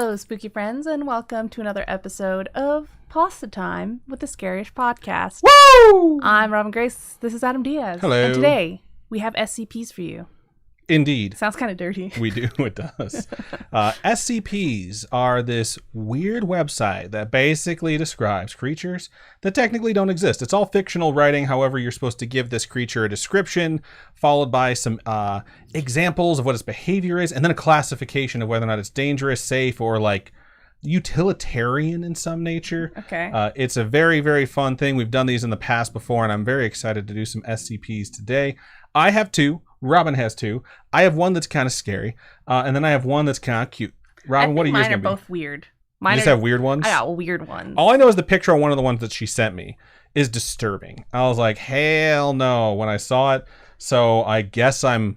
Hello, spooky friends, and welcome to another episode of Pastatime with the Scaryish Podcast. Woo! I'm Robin Grace. This is Adam Diaz. Hello. And today, we have SCPs for you. Indeed. Sounds kind of dirty. We do. It does. SCPs are this weird website that basically describes creatures that technically don't exist. It's all fictional writing. However, you're supposed to give this creature a description, followed by some examples of what its behavior is, and then a classification of whether or not it's dangerous, safe, or like utilitarian in some nature. Okay. It's a very, very fun thing. We've done these in the past before, and I'm very excited to do some SCPs today. I have two. Robin has two. I have one that's kind of scary, and then I have one that's kind of cute. Robin, what are yours Mine are going to be? both weird. You just have weird ones? I got weird ones. All I know is the picture on one of the ones that she sent me is disturbing. I was like, hell no, when I saw it. So I guess I'm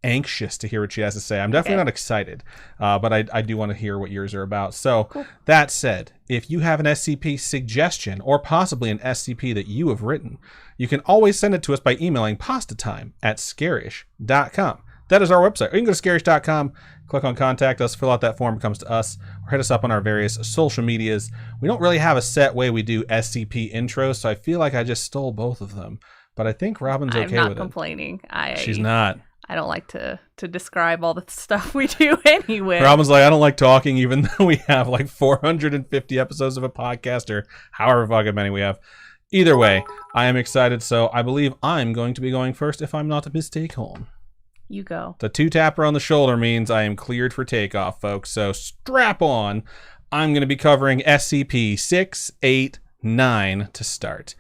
anxious to hear what she has to say. I'm definitely not excited, but I do want to hear what yours are about. So cool. That said, if you have an SCP suggestion or possibly an SCP that you have written, you can always send it to us by emailing pastatime@scaryish.com. That is our website. Or you can go to scaryish.com, click on contact us, fill out that form, it comes to us, or hit us up on our various social medias. We don't really have a set way we do SCP intros, so I feel like I just stole both of them. But I think Robin's okay with it. I'm not complaining. She's not. I don't like to describe all the stuff we do anyway. Robin's like, I don't like talking, even though we have like 450 episodes of a podcast or however fucking many we have. Either way, I am excited, so I believe I'm going to be going first if I'm not mistaken. You go. The two-tapper on the shoulder means I am cleared for takeoff, folks, so strap on. I'm going to be covering SCP-689 to start.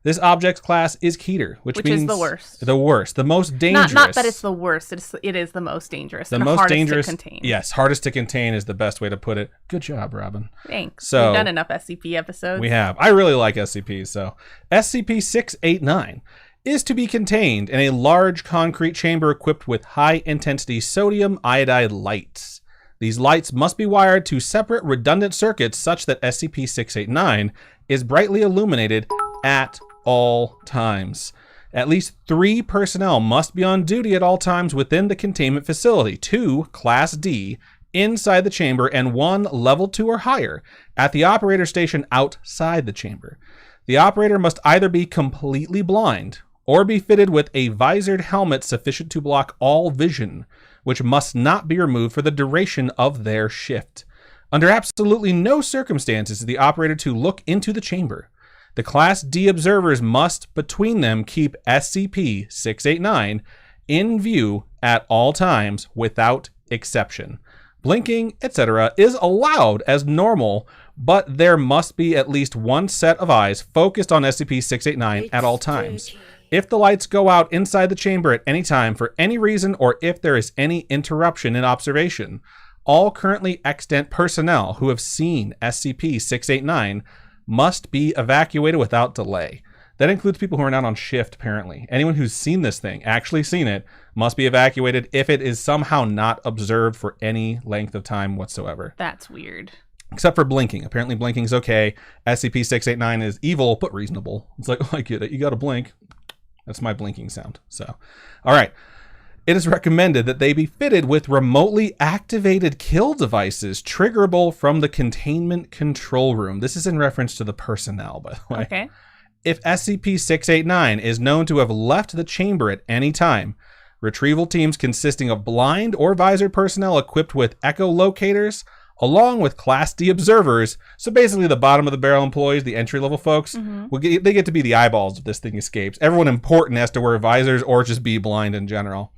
This object class is Keter, which means is the worst. The worst, the most dangerous. Not that it's the worst. It is the most dangerous. The most hardest dangerous. To contain. Yes, hardest to contain is the best way to put it. Good job, Robin. Thanks. So, we've done enough SCP episodes. We have. I really like SCPs. So SCP-689 is to be contained in a large concrete chamber equipped with high-intensity sodium iodide lights. These lights must be wired to separate redundant circuits such that SCP-689 is brightly illuminated at all times. At least 3 personnel must be on duty at all times within the containment facility, 2 Class D inside the chamber and 1 Level 2 or higher at the operator station outside the chamber. The operator must either be completely blind or be fitted with a visored helmet sufficient to block all vision, which must not be removed for the duration of their shift. Under absolutely no circumstances is the operator to look into the chamber. The Class D observers must, between them, keep SCP-689 in view at all times without exception. Blinking, etc. is allowed as normal, but there must be at least one set of eyes focused on SCP-689 at all times. If the lights go out inside the chamber at any time for any reason or if there is any interruption in observation, all currently extant personnel who have seen SCP-689 must be evacuated without delay. That includes people who are not on shift, apparently. Anyone who's seen this thing, actually seen it, must be evacuated if it is somehow not observed for any length of time whatsoever. That's weird. Except for blinking. Apparently blinking's okay. SCP-689 is evil, but reasonable. It's like, oh, I get it. You gotta blink. That's my blinking sound. So, all right. It is recommended that they be fitted with remotely activated kill devices triggerable from the containment control room. This is in reference to the personnel, by the way. Okay. If SCP-689 is known to have left the chamber at any time, retrieval teams consisting of blind or visored personnel equipped with echolocators, along with Class D observers, so basically the bottom of the barrel employees, the entry-level folks, they get to be the eyeballs if this thing escapes. Everyone important has to wear visors or just be blind in general.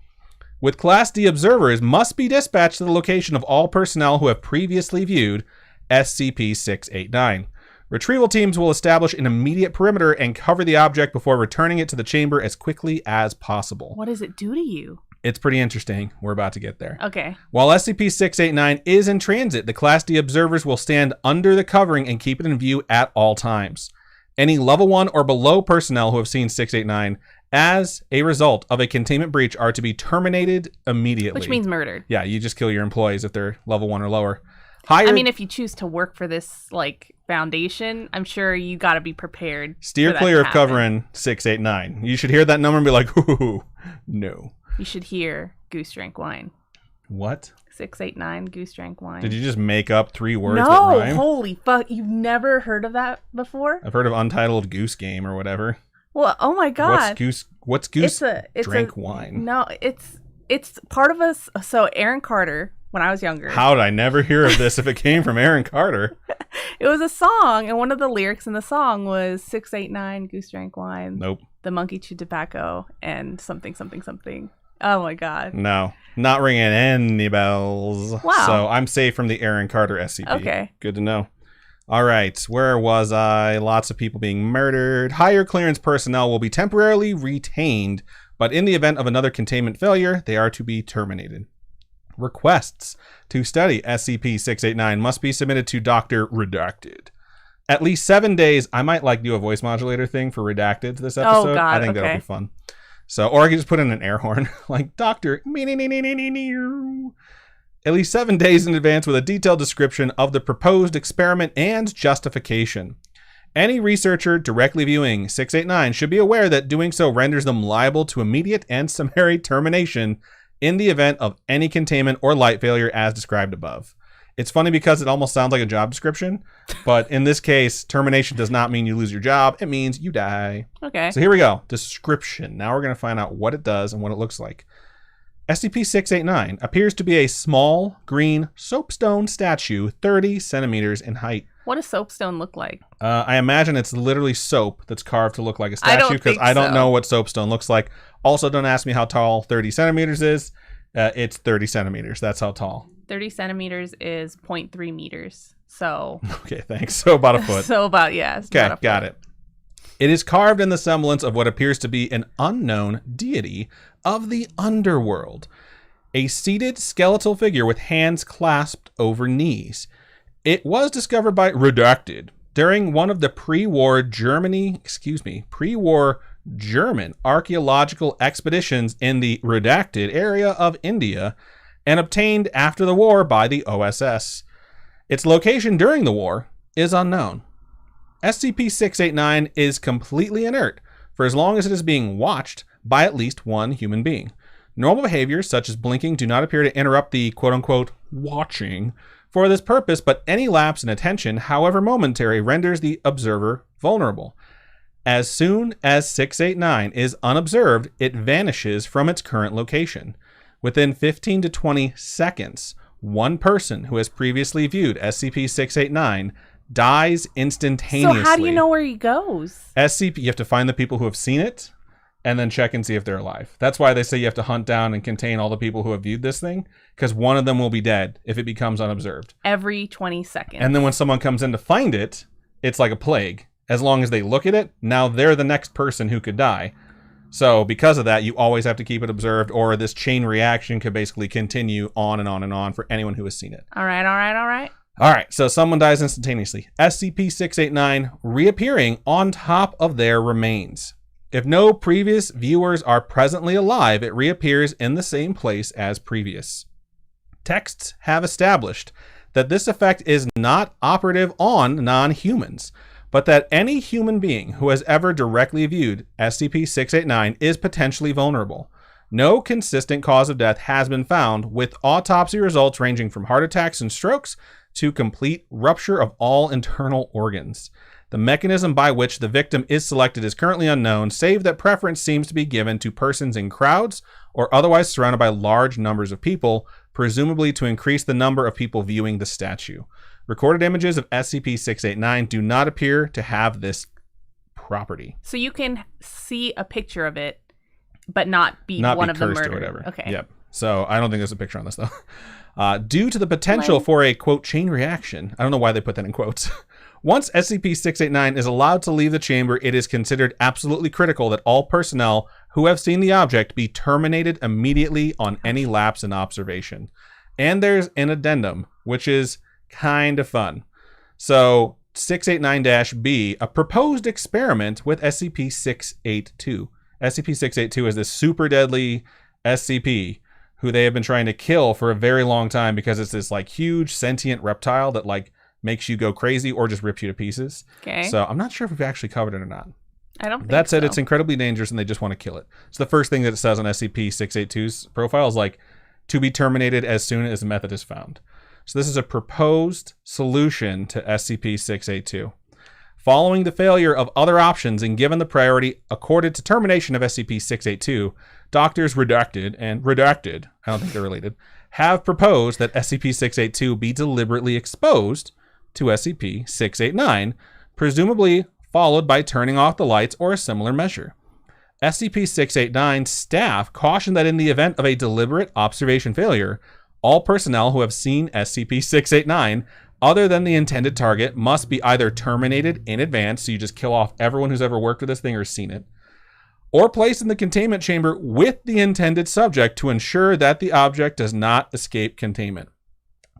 With Class D observers must be dispatched to the location of all personnel who have previously viewed SCP-689. Retrieval teams will establish an immediate perimeter and cover the object before returning it to the chamber as quickly as possible. What does it do to you? It's pretty interesting. We're about to get there. Okay. While SCP-689 is in transit, the Class D observers will stand under the covering and keep it in view at all times. Any Level 1 or below personnel who have seen 689 as a result of a containment breach are to be terminated immediately. Which means murdered. Yeah, you just kill your employees if they're Level 1 or lower. Higher, I mean, if you choose to work for this foundation, I'm sure you got to be prepared. Steer clear of covering 689. You should hear that number and be like, ooh, no. You should hear Goose Drank Wine. What? 689 Goose Drank Wine. Did you just make up 3 words that No, rhyme? holy fuck. You've never heard of that before? I've heard of Untitled Goose Game or whatever. Well, oh my God. What's Goose It's Drank Wine? No, it's part of us. So Aaron Carter, when I was younger. How did I never hear of this if it came from Aaron Carter? It was a song, and one of the lyrics in the song was 689 Goose Drank Wine. Nope. The monkey chewed tobacco and something, something, something. Oh my God. No. Not ringing any bells. Wow. So I'm safe from the Aaron Carter SCP. Okay. Good to know. All right. Where was I? Lots of people being murdered. Higher clearance personnel will be temporarily retained, but in the event of another containment failure, they are to be terminated. Requests to study SCP-689 must be submitted to Dr. Redacted. At least 7 days. I might do a voice modulator thing for Redacted this episode. Oh, God. I think that'll be fun. So, or I could just put in an air horn, like Doctor. At least 7 days in advance with a detailed description of the proposed experiment and justification. Any researcher directly viewing 689 should be aware that doing so renders them liable to immediate and summary termination in the event of any containment or light failure as described above. It's funny because it almost sounds like a job description, but in this case, termination does not mean you lose your job. It means you die. Okay. So here we go. Description. Now we're going to find out what it does and what it looks like. SCP-689 appears to be a small green soapstone statue 30 centimeters in height. What does soapstone look like? I imagine it's literally soap that's carved to look like a statue because I don't so. know what soapstone looks like. Also, don't ask me how tall 30 centimeters is. It's 30 centimeters. That's how tall. 30 centimeters is 0.3 meters. So. Okay, thanks. So about a foot. So about, yeah. Okay, got it. It is carved in the semblance of what appears to be an unknown deity of the underworld. A seated skeletal figure with hands clasped over knees. It was discovered by Redacted during one of the pre-war German archaeological expeditions in the Redacted area of India and obtained after the war by the OSS. Its location during the war is unknown. SCP-689 is completely inert for as long as it is being watched by at least one human being. Normal behaviors such as blinking do not appear to interrupt the quote-unquote watching for this purpose, but any lapse in attention, however momentary, renders the observer vulnerable. As soon as 689 is unobserved, it vanishes from its current location. Within 15 to 20 seconds, one person who has previously viewed SCP-689 dies instantaneously. So how do you know where he goes? You have to find the people who have seen it and then check and see if they're alive. That's why they say you have to hunt down and contain all the people who have viewed this thing, because one of them will be dead if it becomes unobserved. Every 20 seconds. And then when someone comes in to find it, it's like a plague. As long as they look at it, now they're the next person who could die. So because of that, you always have to keep it observed, or this chain reaction could basically continue on and on and on for anyone who has seen it. All right. All right, so someone dies instantaneously. SCP-689 reappearing on top of their remains. If no previous viewers are presently alive, it reappears in the same place as previous. Texts have established that this effect is not operative on non-humans, but that any human being who has ever directly viewed SCP-689 is potentially vulnerable. No consistent cause of death has been found, with autopsy results ranging from heart attacks and strokes to complete rupture of all internal organs. The mechanism by which the victim is selected is currently unknown, save that preference seems to be given to persons in crowds or otherwise surrounded by large numbers of people, presumably to increase the number of people viewing the statue. Recorded images of SCP-689 do not appear to have this property. So you can see a picture of it, but not be one of the murdered. Or whatever. Okay. Yep. So I don't think there's a picture on this, though. Due to the potential for a, quote, chain reaction, I don't know why they put that in quotes. Once SCP-689 is allowed to leave the chamber, it is considered absolutely critical that all personnel who have seen the object be terminated immediately on any lapse in observation. And there's an addendum, which is kind of fun. So 689-B, a proposed experiment with SCP-682. SCP-682 is this super deadly SCP who they have been trying to kill for a very long time because it's this like huge sentient reptile that like makes you go crazy or just rips you to pieces. Okay. So I'm not sure if we've actually covered it or not. I don't think That said, so. It's incredibly dangerous and they just want to kill it. So the first thing that it says on SCP-682's profile is like, to be terminated as soon as the method is found. So this is a proposed solution to SCP-682. Following the failure of other options and given the priority accorded to termination of SCP-682, doctors redacted, I don't think they're related, have proposed that SCP-682 be deliberately exposed to SCP-689, presumably followed by turning off the lights or a similar measure. SCP-689 staff caution that in the event of a deliberate observation failure, all personnel who have seen SCP-689 other than the intended target must be either terminated in advance, so you just kill off everyone who's ever worked with this thing or seen it, or placed in the containment chamber with the intended subject to ensure that the object does not escape containment.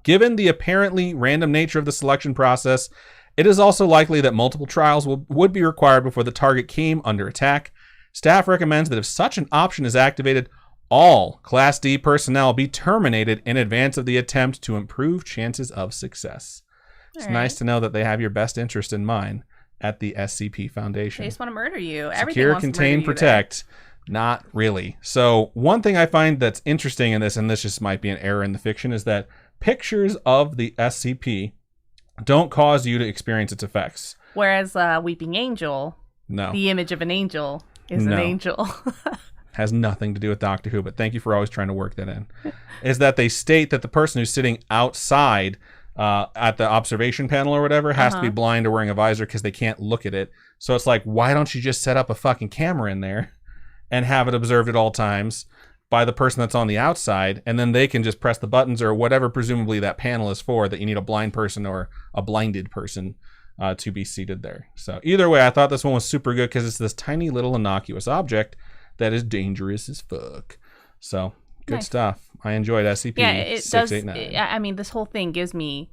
Given the apparently random nature of the selection process, it is also likely that multiple trials would be required before the target came under attack. Staff recommends that if such an option is activated, all Class D personnel be terminated in advance of the attempt to improve chances of success. It's nice to know that they have your best interest in mind at the SCP Foundation. They just want to murder you. Secure, contain, protect. Not really. So one thing I find that's interesting in this, and this just might be an error in the fiction, is that pictures of the SCP don't cause you to experience its effects. Whereas Weeping Angel, the image of an angel is an angel. Has nothing to do with Doctor Who, but thank you for always trying to work that in, is that they state that the person who's sitting outside at the observation panel or whatever has to be blind or wearing a visor because they can't look at it. So it's like, why don't you just set up a fucking camera in there and have it observed at all times by the person that's on the outside, and then they can just press the buttons or whatever presumably that panel is for, that you need a blind person or a blinded person to be seated there. So either way, I thought this one was super good because it's this tiny little innocuous object that is dangerous as fuck. So good stuff. I enjoyed SCP-689. I mean, this whole thing gives me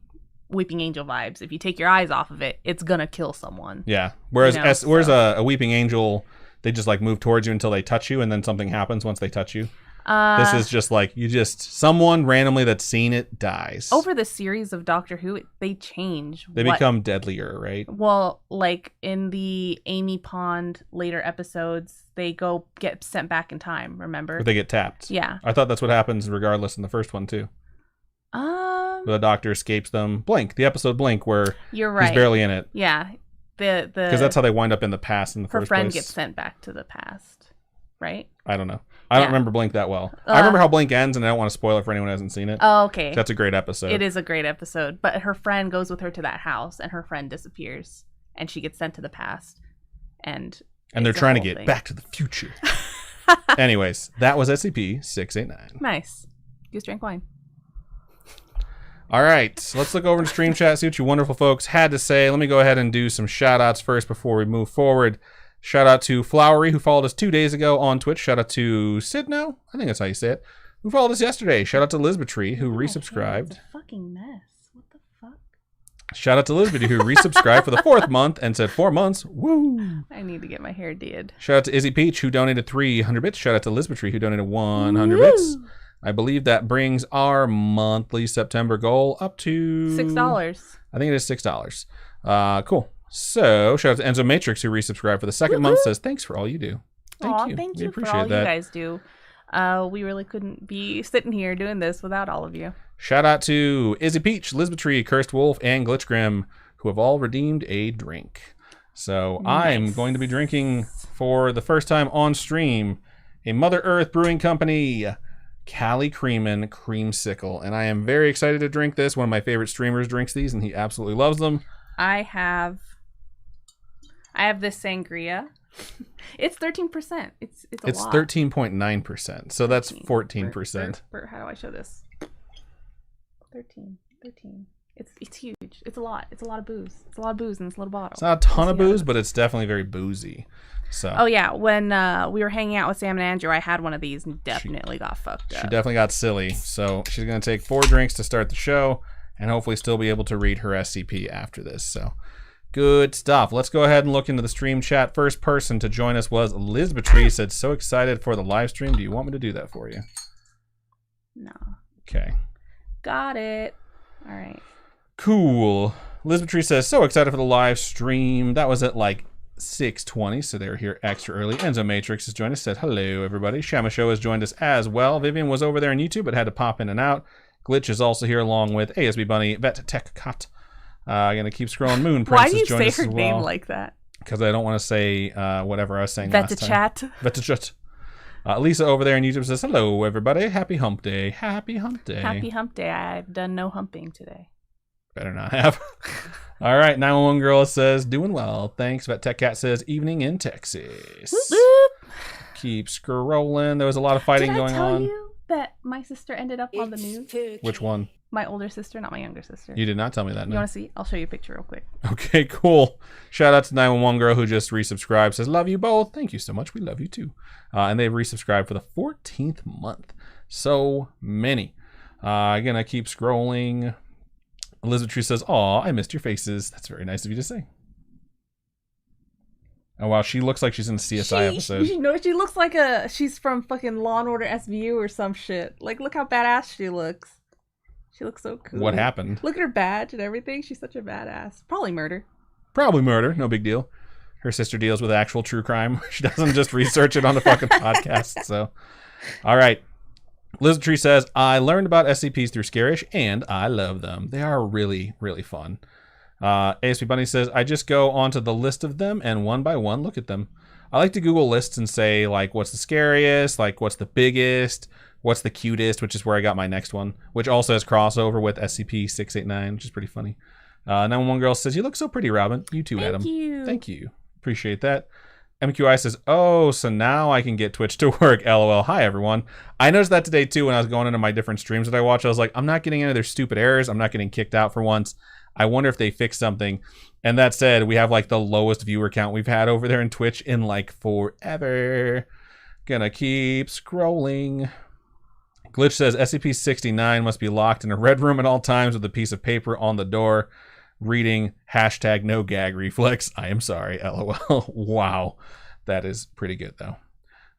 Weeping Angel vibes. If you take your eyes off of it, it's gonna kill someone. Yeah. Whereas a Weeping Angel, they just like move towards you until they touch you, and then something happens once they touch you. This is just like someone randomly that's seen it dies. Over the series of Doctor Who, they change. They become deadlier, right? Well, like in the Amy Pond later episodes, they get sent back in time, remember? Or they get tapped. Yeah. I thought that's what happens regardless in the first one too. The Doctor escapes them. Blink, the episode Blink, where you're right. He's barely in it. Yeah. Because that's how they wind up in the past in the first place. Her friend gets sent back to the past, right? I don't know. I don't remember Blink that well. I remember how Blink ends, and I don't want to spoil it for anyone who hasn't seen it. Oh, okay. That's a great episode. It is a great episode. But her friend goes with her to that house, and her friend disappears, and she gets sent to the past. And they're trying to get back to the future. Anyways, that was SCP-689. Nice. Just drank wine. All right, let's look over to Stream Chat, see what you wonderful folks had to say. Let me go ahead and do some shout-outs first before we move forward. Shout out to Flowery, who followed us 2 days ago on Twitch. Shout out to Sidno, I think that's how you say it, who followed us yesterday. Shout out to Lisbetry, who resubscribed. It's a fucking mess. What the fuck? Shout out to Lisbetry, who resubscribed for the 4th month and said 4 months. Woo! I need to get my hair did. Shout out to Izzy Peach, who donated 300 bits. Shout out to Lisbetry, who donated 100 bits. I believe that brings our monthly September goal up to $6. I think it is $6. Cool. So, shout out to Enzo Matrix, who resubscribed for the 2nd month, says, thanks for all you do. Thank you. Thank we you appreciate for all that. you guys do. We really couldn't be sitting here doing this without all of you. Shout out to Izzy Peach, Lisbetry, Cursed Wolf, and Glitchgrim, who have all redeemed a drink. So, I'm going to be drinking, for the first time on stream, a Mother Earth Brewing Company Cali Creamin' Creamsicle. And I am very excited to drink this. One of my favorite streamers drinks these, and he absolutely loves them. I have this sangria. It's 13%. It's a lot. It's 13.9%. So that's 14%. How do I show this? 13. It's huge. It's a lot. It's a lot of booze. It's a lot of booze in this little bottle. It's not a ton of booze, but it's definitely very boozy. So. Oh yeah, when we were hanging out with Sam and Andrew, I had one of these and definitely got fucked up. She definitely got silly. So she's gonna take 4 drinks to start the show, and hopefully still be able to read her SCP after this. So good stuff. Let's go ahead and look into the stream chat. First person to join us was Lisbetry. Said, so excited for the live stream. Do you want me to do that for you? No. Okay. Got it. All right. Cool. Lisbetry says, so excited for the live stream. That was at like 620, so they're here extra early. Enzo Matrix has joined us, said hello, everybody. Shamasho has joined us as well. Vivian was over there on YouTube, but had to pop in and out. Glitch is also here along with ASB Bunny, Vet Tech Cut. I'm going to keep scrolling. Moon Prince has joined us as well. Why do you say her name like that? Because I don't want to say whatever I was saying last time. Vet Chat. Lisa over there on YouTube says, hello, everybody. Happy hump day. Happy hump day. Happy hump day. I've done no humping today. Better not have. All right. 911 Girl says, doing well. Thanks. Vet Tech Cat says, evening in Texas. Whoop, whoop. Keep scrolling. There was a lot of fighting going on. Did I tell you that my sister ended up on the news? Which one? My older sister, not my younger sister. You did not tell me that. You want to see? I'll show you a picture real quick. Okay, cool. Shout out to 911 Girl who just resubscribed. Says, love you both. Thank you so much. We love you too. And they've resubscribed for the 14th month. So many. Again, I keep scrolling. Elizabeth Tree says, aw, I missed your faces. That's very nice of you to say. Oh, wow. She looks like she's in a CSI episode. You know, she looks like she's from fucking Law and Order SVU or some shit. Like, look how badass she looks. She looks so cool. What happened? Look at her badge and everything. She's such a badass. Probably murder. Probably murder. No big deal. Her sister deals with actual true crime. She doesn't just research it on the fucking podcast. So, all right. Lizard Tree says, I learned about SCPs through Scaryish, and I love them. They are really, really fun. ASP Bunny says, I just go onto the list of them and one by one look at them. I like to Google lists and say, like, what's the scariest? Like, what's the biggest? What's the cutest? Which is where I got my next one, which also has crossover with SCP-689, which is pretty funny. 911 Girl says, you look so pretty, Robin. You too, Adam. Thank you. Appreciate that. MQI says, oh, so now I can get Twitch to work. LOL. Hi, everyone. I noticed that today, too, when I was going into my different streams that I watch. I was like, I'm not getting any of their stupid errors. I'm not getting kicked out for once. I wonder if they fixed something. And that said, we have like the lowest viewer count we've had over there in Twitch in like forever. Gonna keep scrolling. Glitch says, SCP-69 must be locked in a red room at all times with a piece of paper on the door. Reading hashtag no gag reflex. I am sorry. LOL. Wow. That is pretty good, though.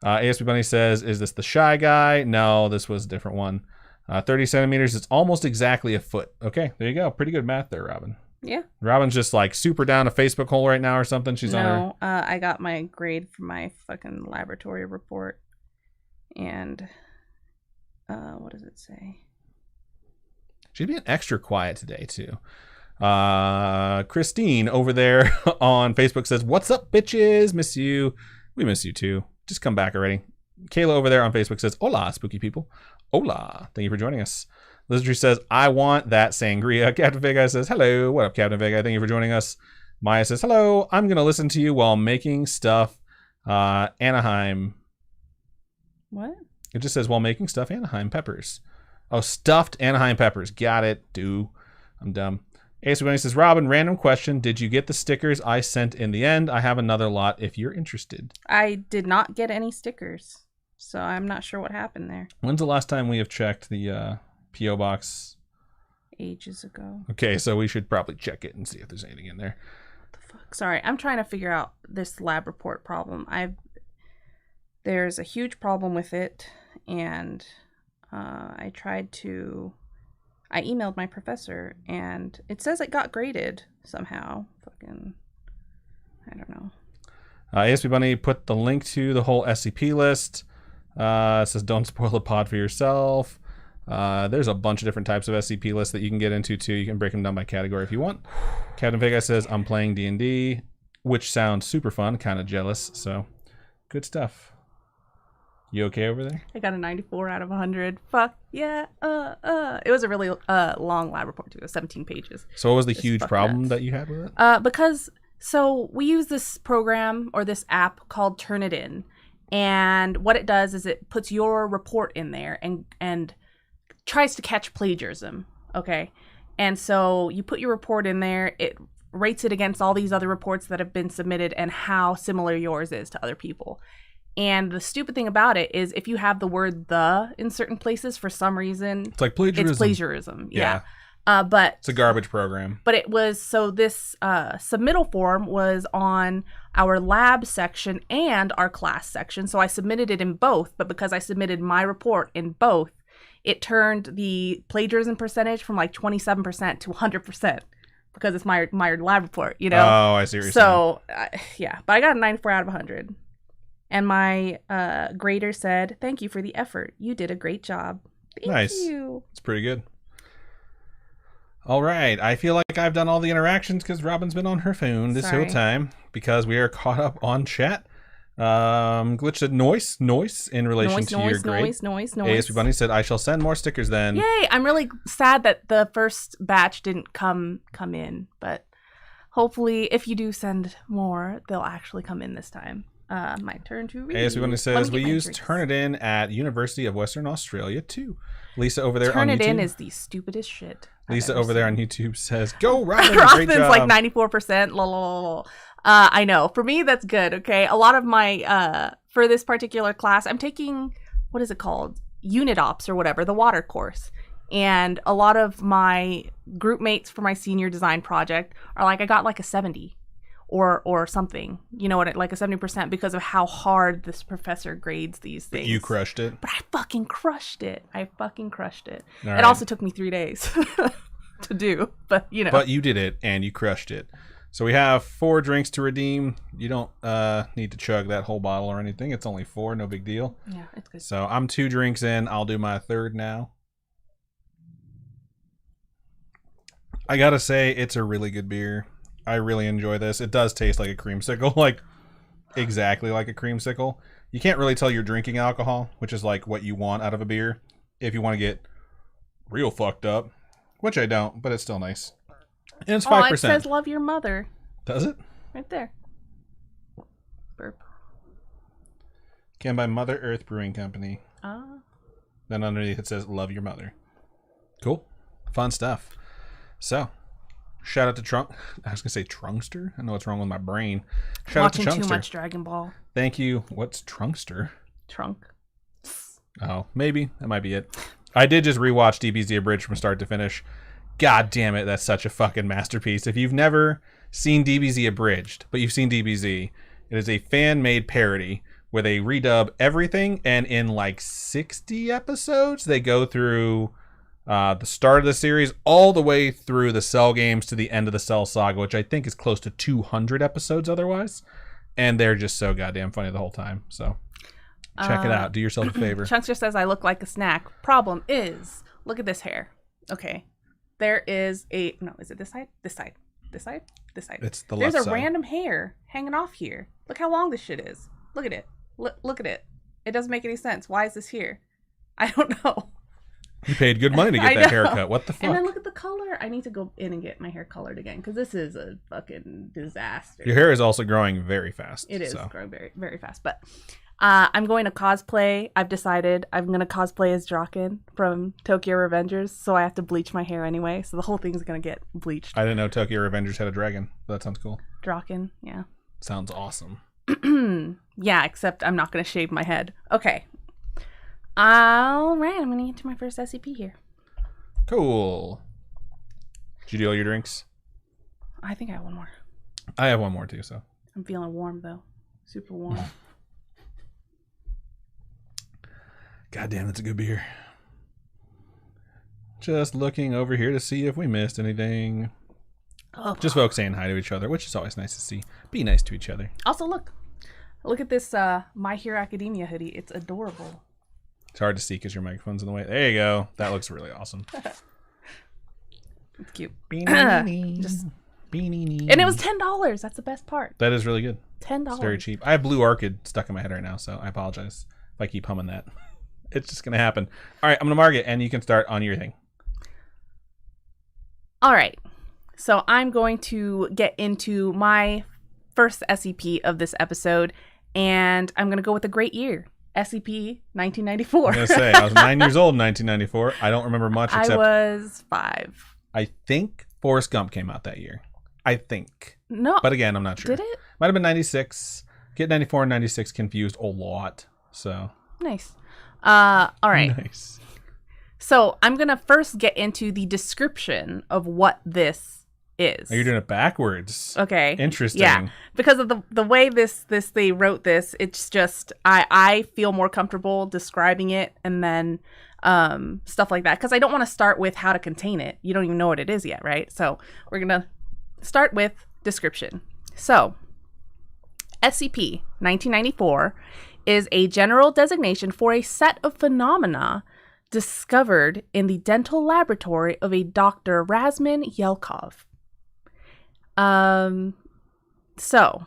ASP Bunny says, is this the shy guy? No, this was a different one. 30 centimeters. It's almost exactly a foot. Okay, there you go. Pretty good math there, Robin. Yeah. Robin's just like super down a Facebook hole right now or something. She's on her. I got my grade for my fucking laboratory report. And what does it say? She's being extra quiet today, too. Christine over there on Facebook says, what's up, bitches? Miss you. We miss you too. Just come back already. Kayla over there on Facebook says, hola, spooky people. Hola. Thank you for joining us. Lizardry says, I want that sangria. Captain Vega says, hello. What up, Captain Vega? Thank you for joining us. Maya says, hello. I'm going to listen to you while making stuff. Anaheim. What? It just says, while making stuff Anaheim peppers. Oh, stuffed Anaheim peppers. Got it. I'm dumb. Ace Bunny says, Robin, random question. Did you get the stickers I sent in the end? I have another lot if you're interested. I did not get any stickers, so I'm not sure what happened there. When's the last time we have checked the P.O. box? Ages ago. Okay, so we should probably check it and see if there's anything in there. What the fuck? Sorry, I'm trying to figure out this lab report problem. There's a huge problem with it, and I emailed my professor, and it says it got graded somehow. Fucking, I don't know. ASP Bunny put the link to the whole SCP list. It says don't spoil the pod for yourself. There's a bunch of different types of SCP lists that you can get into, too. You can break them down by category if you want. Captain Vega says, I'm playing D&D, which sounds super fun. Kind of jealous, so good stuff. You okay over there? I got a 94 out of 100. Fuck yeah. It was a really long lab report too. It was 17 pages. So what was the huge problem that you had with it? Because we use this program or this app called Turnitin, and what it does is it puts your report in there and tries to catch plagiarism. Okay, and so you put your report in there. It rates it against all these other reports that have been submitted and how similar yours is to other people. And the stupid thing about it is if you have the word "the" in certain places, for some reason, it's like plagiarism. It's plagiarism. Yeah. But it's a garbage program. But it was, so this submittal form was on our lab section and our class section. So I submitted it in both, but because I submitted my report in both, it turned the plagiarism percentage from like 27% to 100%. because it's my lab report, you know? Oh, I see what you're saying. So, yeah. But I got a 94 out of 100. And my grader said, "Thank you for the effort. You did a great job." Thank you. It's pretty good. All right. I feel like I've done all the interactions because Robin's been on her phone this whole time because we are caught up on chat. Glitch said noise in relation to your grade. Noise. ASP Bunny said, "I shall send more stickers then." Yay! I'm really sad that the first batch didn't come in, but hopefully if you do send more, they'll actually come in this time. My turn to read. ASP Bunny says, "We use Turnitin at University of Western Australia too." Lisa over there on YouTube. Turnitin is the stupidest shit. Lisa over there on YouTube says, "Go Robin, great Robin's job." like 94%. I know. For me, that's good. Okay. A lot of my for this particular class, I'm taking, what is it called? Unit Ops or whatever, the water course. And a lot of my group mates for my senior design project are like, I got like a 70 or something. You know what? Like a 70% because of how hard this professor grades these things. But you crushed it. But I fucking crushed it. All right. It also took me 3 days to do, but you know. But you did it and you crushed it. So we have 4 drinks to redeem. You don't need to chug that whole bottle or anything. It's only 4, no big deal. Yeah, it's good. So I'm 2 drinks in. I'll do my 3rd now. I gotta say, it's a really good beer. I really enjoy this. It does taste like a creamsicle, like exactly like a creamsicle. You can't really tell you're drinking alcohol, which is like what you want out of a beer if you want to get real fucked up, which I don't, but it's still nice. And it's 5%. It says "Love Your Mother." Does it? Right there. Burp. Can by Mother Earth Brewing Company. Then underneath it says "Love Your Mother." Cool. Fun stuff. So, shout out to Trunk. I was going to say Trunkster. I know what's wrong with my brain. Shout out to Trunkster. Watching too much Dragon Ball. Thank you. What's Trunkster? Trunk. Oh, maybe. That might be it. I did just rewatch DBZ Abridged from start to finish. God damn it, that's such a fucking masterpiece. If you've never seen DBZ Abridged, but you've seen DBZ, it is a fan-made parody where they redub everything, and in like 60 episodes, they go through the start of the series all the way through the Cell games to the end of the Cell saga, which I think is close to 200 episodes otherwise. And they're just so goddamn funny the whole time. So check it out. Do yourself a favor. Chunkster says, "I look like a snack. Problem is, look at this hair." Okay. There is is it this side? This side. This side? This side. It's the left side. There's a random hair hanging off here. Look how long this shit is. Look at it. Look at it. It doesn't make any sense. Why is this here? I don't know. You paid good money to get that haircut. What the fuck? And then look at the color. I need to go in and get my hair colored again because this is a fucking disaster. Your hair is also growing very fast. It is growing very, very fast. But I'm going to cosplay. I've decided I'm going to cosplay as Draken from Tokyo Revengers, so I have to bleach my hair anyway. So the whole thing's going to get bleached. I didn't know Tokyo Revengers had a dragon. That sounds cool. Draken, yeah. Sounds awesome. Yeah, except I'm not going to shave my head. Okay. All right, I'm going to get to my first SCP here. Cool. Did you do all your drinks? I think I have one more. I have one more too, so. I'm feeling warm, though. Super warm. God damn, that's a good beer. Just looking over here to see if we missed anything. Oh. Just folks saying hi to each other, which is always nice to see. Be nice to each other. Also, look at this My Hero Academia hoodie. It's adorable. It's hard to see because your microphone's in the way. There you go. That looks really awesome. It's cute. And it was $10. That's the best part. That is really good. $10. It's very cheap. I have Blue Orchid stuck in my head right now, so I apologize if I keep humming that. It's just going to happen. All right, I'm going to mark it, and you can start on your thing. All right. So I'm going to get into my first SCP of this episode, and I'm going to go with a great year. SCP 1994. I was going to say, I was 9 years old in 1994. I don't remember much except... I was 5. I think Forrest Gump came out that year. I think. No. But again, I'm not sure. Did it? Might have been 96. Get 94 and 96 confused a lot. So. Nice. All right. Nice. So I'm going to first get into the description of what this is. Oh, you're doing it backwards. Okay. Interesting. Yeah. Because of the way they wrote this, it's just, I feel more comfortable describing it and then stuff like that. Because I don't want to start with how to contain it. You don't even know what it is yet, right? So we're going to start with description. So, SCP-1994 is a general designation for a set of phenomena discovered in the dental laboratory of a Dr. Razmin Yelkov. So,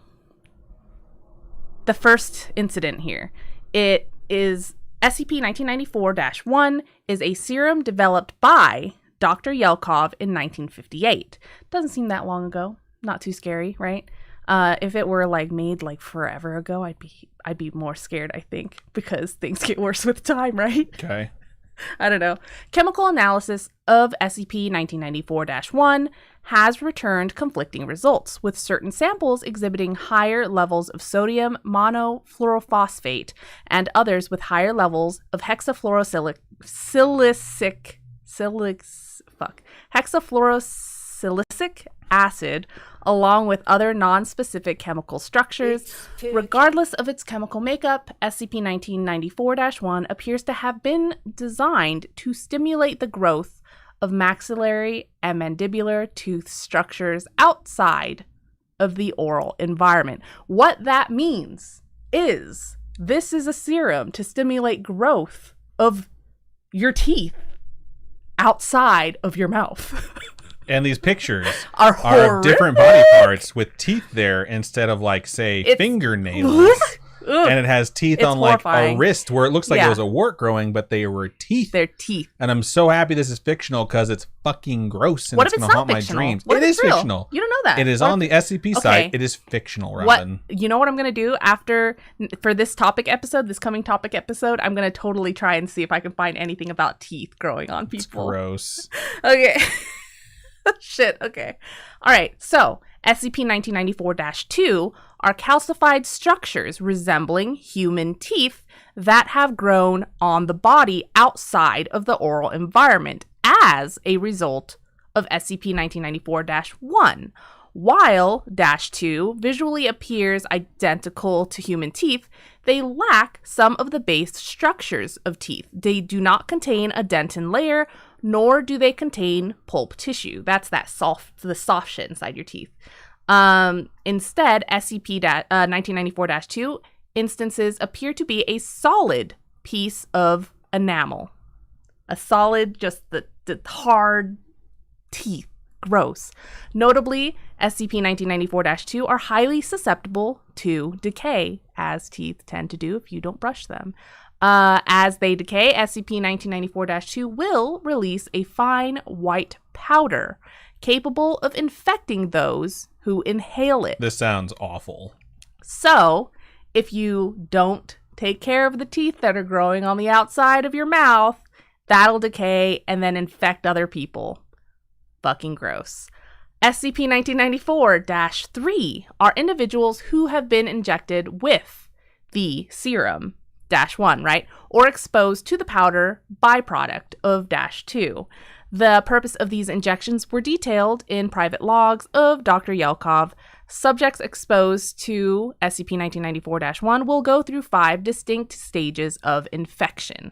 the first incident here, it is SCP-1994-1 is a serum developed by Dr. Yelkov in 1958. Doesn't seem that long ago. Not too scary, right? If it were like made like forever ago, I'd be more scared, I think, because things get worse with time, right? Okay. I don't know. Chemical analysis of SCP-1994-1 has returned conflicting results, with certain samples exhibiting higher levels of sodium monofluorophosphate and others with higher levels of hexafluorosilicic acid, along with other non-specific chemical structures. Regardless of its chemical makeup, SCP-1994-1 appears to have been designed to stimulate the growth of maxillary and mandibular tooth structures outside of the oral environment. What that means is this is a serum to stimulate growth of your teeth outside of your mouth. And these pictures are different body parts with teeth there instead of, like, say, fingernails. And it has teeth on, horrifying. Like, a wrist where it looks like it was a wart growing, but they were teeth. They're teeth. And I'm so happy this is fictional because it's fucking gross and What it's if it's going to not haunt my fictional? dreams. What It if is it's real? fictional. You don't know that. It is on the SCP site. It is fictional, Robin. You know what I'm going to do for this coming topic episode, I'm going to totally try and see if I can find anything about teeth growing on people. It's gross. Okay. Shit, okay. All right, so SCP-1994-2 are calcified structures resembling human teeth that have grown on the body outside of the oral environment as a result of SCP-1994-1. While -2 visually appears identical to human teeth, they lack some of the base structures of teeth. They do not contain a dentin layer, nor do they contain pulp tissue. That's the soft shit inside your teeth. Instead, SCP-1994-2 instances appear to be a solid piece of enamel. A solid, just the hard teeth. Gross. Notably, SCP-1994-2 are highly susceptible to decay, as teeth tend to do if you don't brush them. As they decay, SCP-1994-2 will release a fine white powder capable of infecting those who inhale it. This sounds awful. So, if you don't take care of the teeth that are growing on the outside of your mouth, that'll decay and then infect other people. Fucking gross. SCP-1994-3 are individuals who have been injected with the serum -1, right? Or exposed to the powder byproduct of -2. The purpose of these injections were detailed in private logs of Dr. Yelkov. Subjects exposed to SCP-1994-1 will go through 5 distinct stages of infection.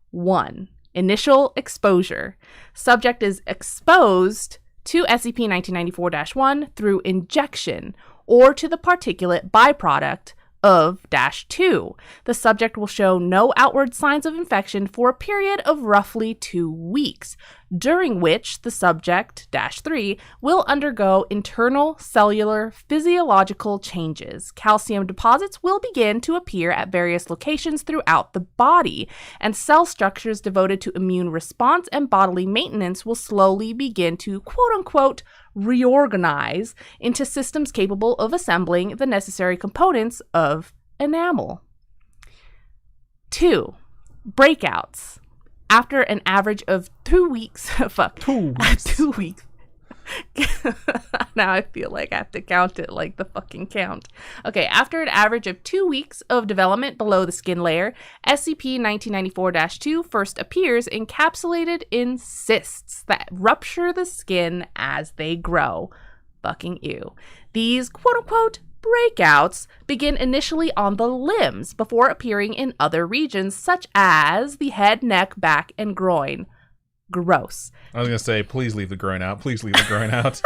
1. Initial exposure. Subject is exposed to SCP-1994-1 through injection or to the particulate byproduct of -2. The subject will show no outward signs of infection for a period of roughly 2 weeks, during which the subject, -3, will undergo internal cellular physiological changes. Calcium deposits will begin to appear at various locations throughout the body, and cell structures devoted to immune response and bodily maintenance will slowly begin to, quote-unquote, reorganize into systems capable of assembling the necessary components of enamel. 2. Breakouts. After an average of 2 weeks, 2 weeks. Now I feel like I have to count it like the fucking count. Okay, after an average of 2 weeks of development below the skin layer, SCP-1994-2 first appears encapsulated in cysts that rupture the skin as they grow. Fucking ew. These quote-unquote breakouts begin initially on the limbs before appearing in other regions such as the head, neck, back, and groin. Gross. I was going to say, please leave the groin out. Please leave the groin out.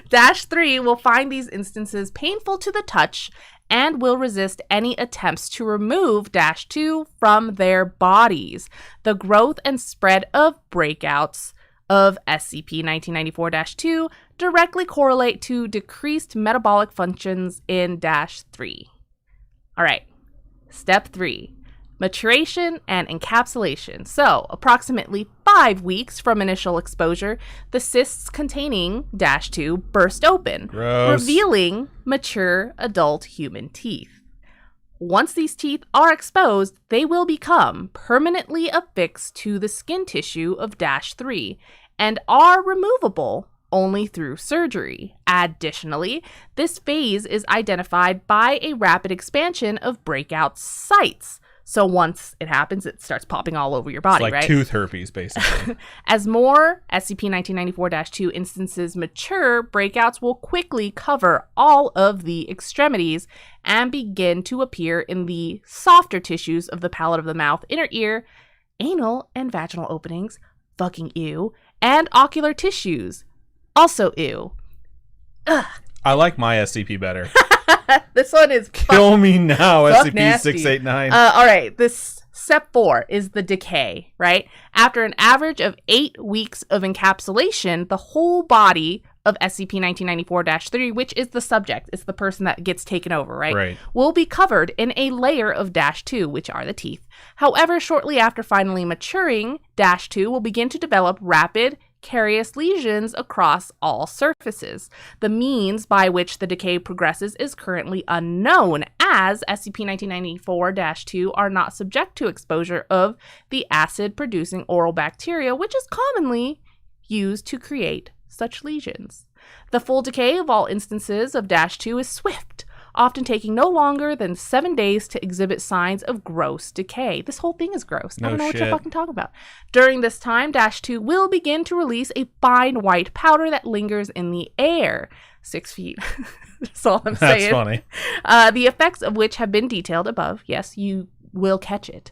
-3 will find these instances painful to the touch and will resist any attempts to remove -2 from their bodies. The growth and spread of breakouts of SCP-1994-2 directly correlate to decreased metabolic functions in -3. All right, step 3. Maturation and encapsulation. So, approximately 5 weeks from initial exposure, the cysts containing -2 burst open, Gross. revealing mature adult human teeth. Once these teeth are exposed, they will become permanently affixed to the skin tissue of -3 and are removable only through surgery. Additionally, this phase is identified by a rapid expansion of breakout sites. So once it happens, it starts popping all over your body, It's like right? tooth herpes, basically. As more SCP-1994-2 instances mature, breakouts will quickly cover all of the extremities and begin to appear in the softer tissues of the palate of the mouth, inner ear, anal and vaginal openings, fucking ew, and ocular tissues, also ew. Ugh. I like my SCP better. This one is Kill me now, fuck nasty. SCP-689. All right, this step 4 is the decay, right? After an average of 8 weeks of encapsulation, the whole body of SCP-1994-3, which is the subject, it's the person that gets taken over, right? Will be covered in a layer of -2, which are the teeth. However, shortly after finally maturing, -2 will begin to develop rapid, carious lesions across all surfaces. The means by which the decay progresses is currently unknown, as SCP-1994-2 are not subject to exposure of the acid-producing oral bacteria, which is commonly used to create such lesions. The full decay of all instances of -2 is swift, often taking no longer than 7 days to exhibit signs of gross decay. This whole thing is gross. I don't know what you're fucking talking about. During this time, -2 will begin to release a fine white powder that lingers in the air. 6 feet. That's all I'm saying. That's funny. The effects of which have been detailed above. Yes, you will catch it.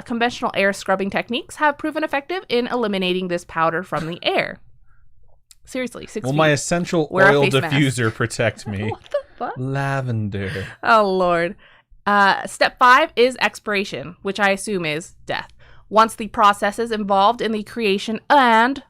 Conventional air scrubbing techniques have proven effective in eliminating this powder from the air. Seriously, 6 feet. Will my essential Wear a oil face mask. diffuser protect me? What the fuck? Lavender. Oh, Lord. Step 5 is expiration, which I assume is death. Once the processes involved in the creation and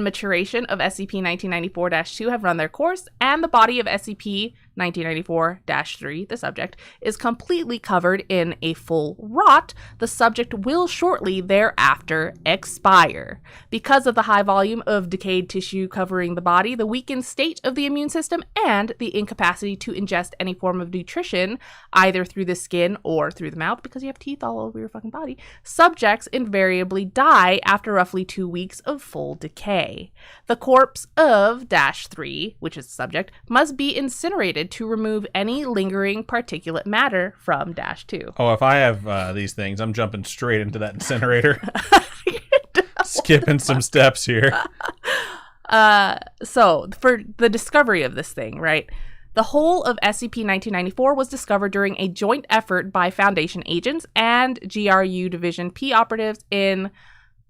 maturation of SCP-1994-2 have run their course, and the body of SCP-1994-3, the subject, is completely covered in a full rot, the subject will shortly thereafter expire. Because of the high volume of decayed tissue covering the body, the weakened state of the immune system, and the incapacity to ingest any form of nutrition, either through the skin or through the mouth, because you have teeth all over your fucking body, subjects invariably die after roughly 2 weeks of full decay. The corpse of -3, which is the subject, must be incinerated to remove any lingering particulate matter from -2. Oh, if I have these things, I'm jumping straight into that incinerator. Skipping some steps here. So, for the discovery of this thing, right? The whole of SCP-1994 was discovered during a joint effort by Foundation agents and GRU Division P operatives in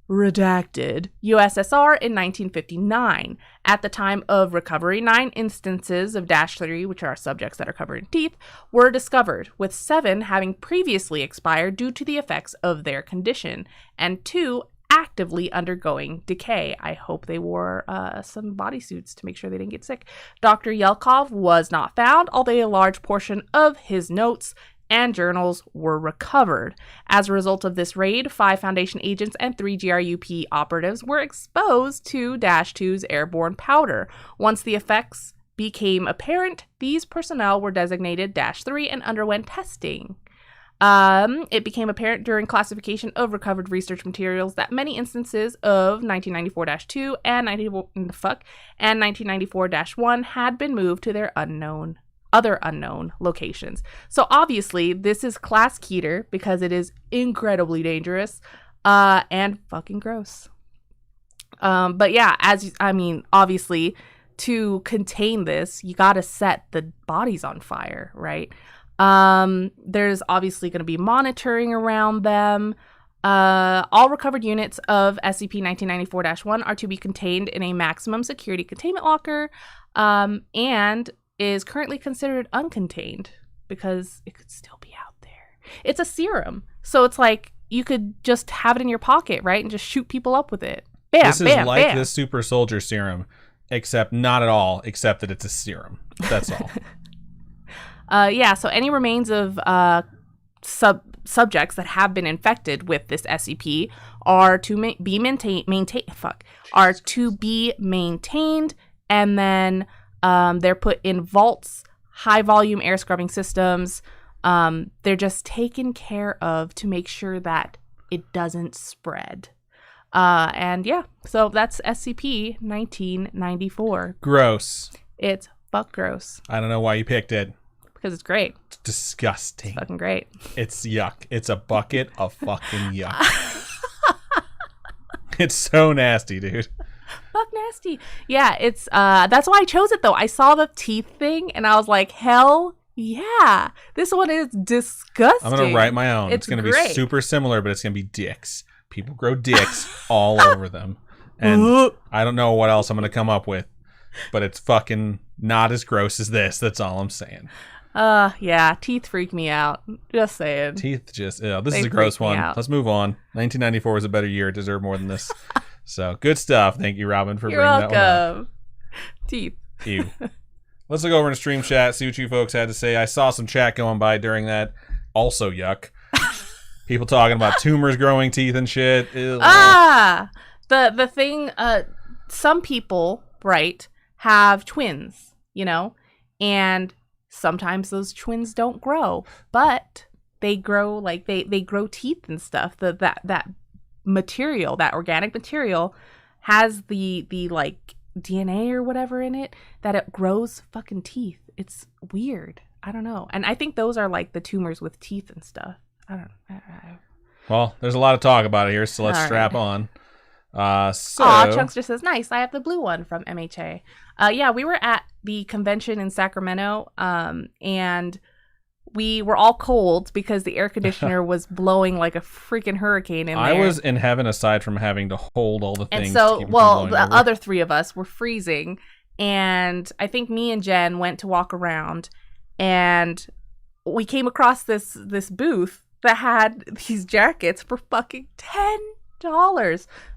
redacted USSR in 1959. At the time of recovery, 9 instances of -3, which are subjects that are covered in teeth, were discovered, with 7 having previously expired due to the effects of their condition, and 2 actively undergoing decay. I hope they wore some bodysuits to make sure they didn't get sick. Dr. Yelkov was not found, although a large portion of his notes and journals were recovered. As a result of this raid, 5 Foundation agents and 3 GRUP operatives were exposed to -2's airborne powder. Once the effects became apparent, these personnel were designated -3 and underwent testing. It became apparent during classification of recovered research materials that many instances of 1994-2 and 1994-1 had been moved to their other unknown locations. So obviously, this is class Keter because it is incredibly dangerous and fucking gross. But yeah, obviously, to contain this, you gotta set the bodies on fire, right? There's obviously going to be monitoring around them. All recovered units of SCP-1994-1 are to be contained in a maximum security containment locker, and is currently considered uncontained because it could still be out there. It's a serum, so it's like you could just have it in your pocket, right, and just shoot people up with it. Bam, this is bam, like bam. the super soldier serum, except not at all, except that it's a serum. That's all. Yeah, so any remains of subjects that have been infected with this SCP are to be maintained, and then they're put in vaults, high volume air scrubbing systems. They're just taken care of to make sure that it doesn't spread. And yeah, so that's SCP-1994. Gross. It's fuck gross. I don't know why you picked it. Because it's great. It's disgusting. It's fucking great. It's yuck. It's a bucket of fucking yuck. It's so nasty, dude. Fuck nasty. Yeah, it's that's why I chose it though. I saw the teeth thing and I was like, hell yeah. This one is disgusting. I'm gonna write my own. It's gonna be super similar, but it's gonna be dicks. People grow dicks all over them. And I don't know what else I'm gonna come up with. But it's fucking not as gross as this. That's all I'm saying. Yeah, teeth freak me out. Just saying. Teeth just, this is a gross one. Let's move on. 1994 was a better year. It deserved more than this. So, good stuff. Thank you, Robin, for bringing that one up. Teeth. Ew. Let's look over in the stream chat, see what you folks had to say. I saw some chat going by during that. Also, yuck. People talking about tumors growing teeth and shit. Ew. The thing, some people, right, have twins, you know, and sometimes those twins don't grow, but they grow, like they grow teeth and stuff. That material, that organic material has the like DNA or whatever in it that it grows fucking teeth. It's weird. I don't know. And I think those are like the tumors with teeth and stuff. I don't know. Well, there's a lot of talk about it here, so let's strap on. Chunkster says, nice, I have the blue one from MHA. Yeah, we were at the convention in Sacramento, and we were all cold because the air conditioner was blowing like a freaking hurricane in there. I was in heaven aside from having to hold all the things. And so, the other three of us were freezing, and I think me and Jen went to walk around, and we came across this booth that had these jackets for fucking $10.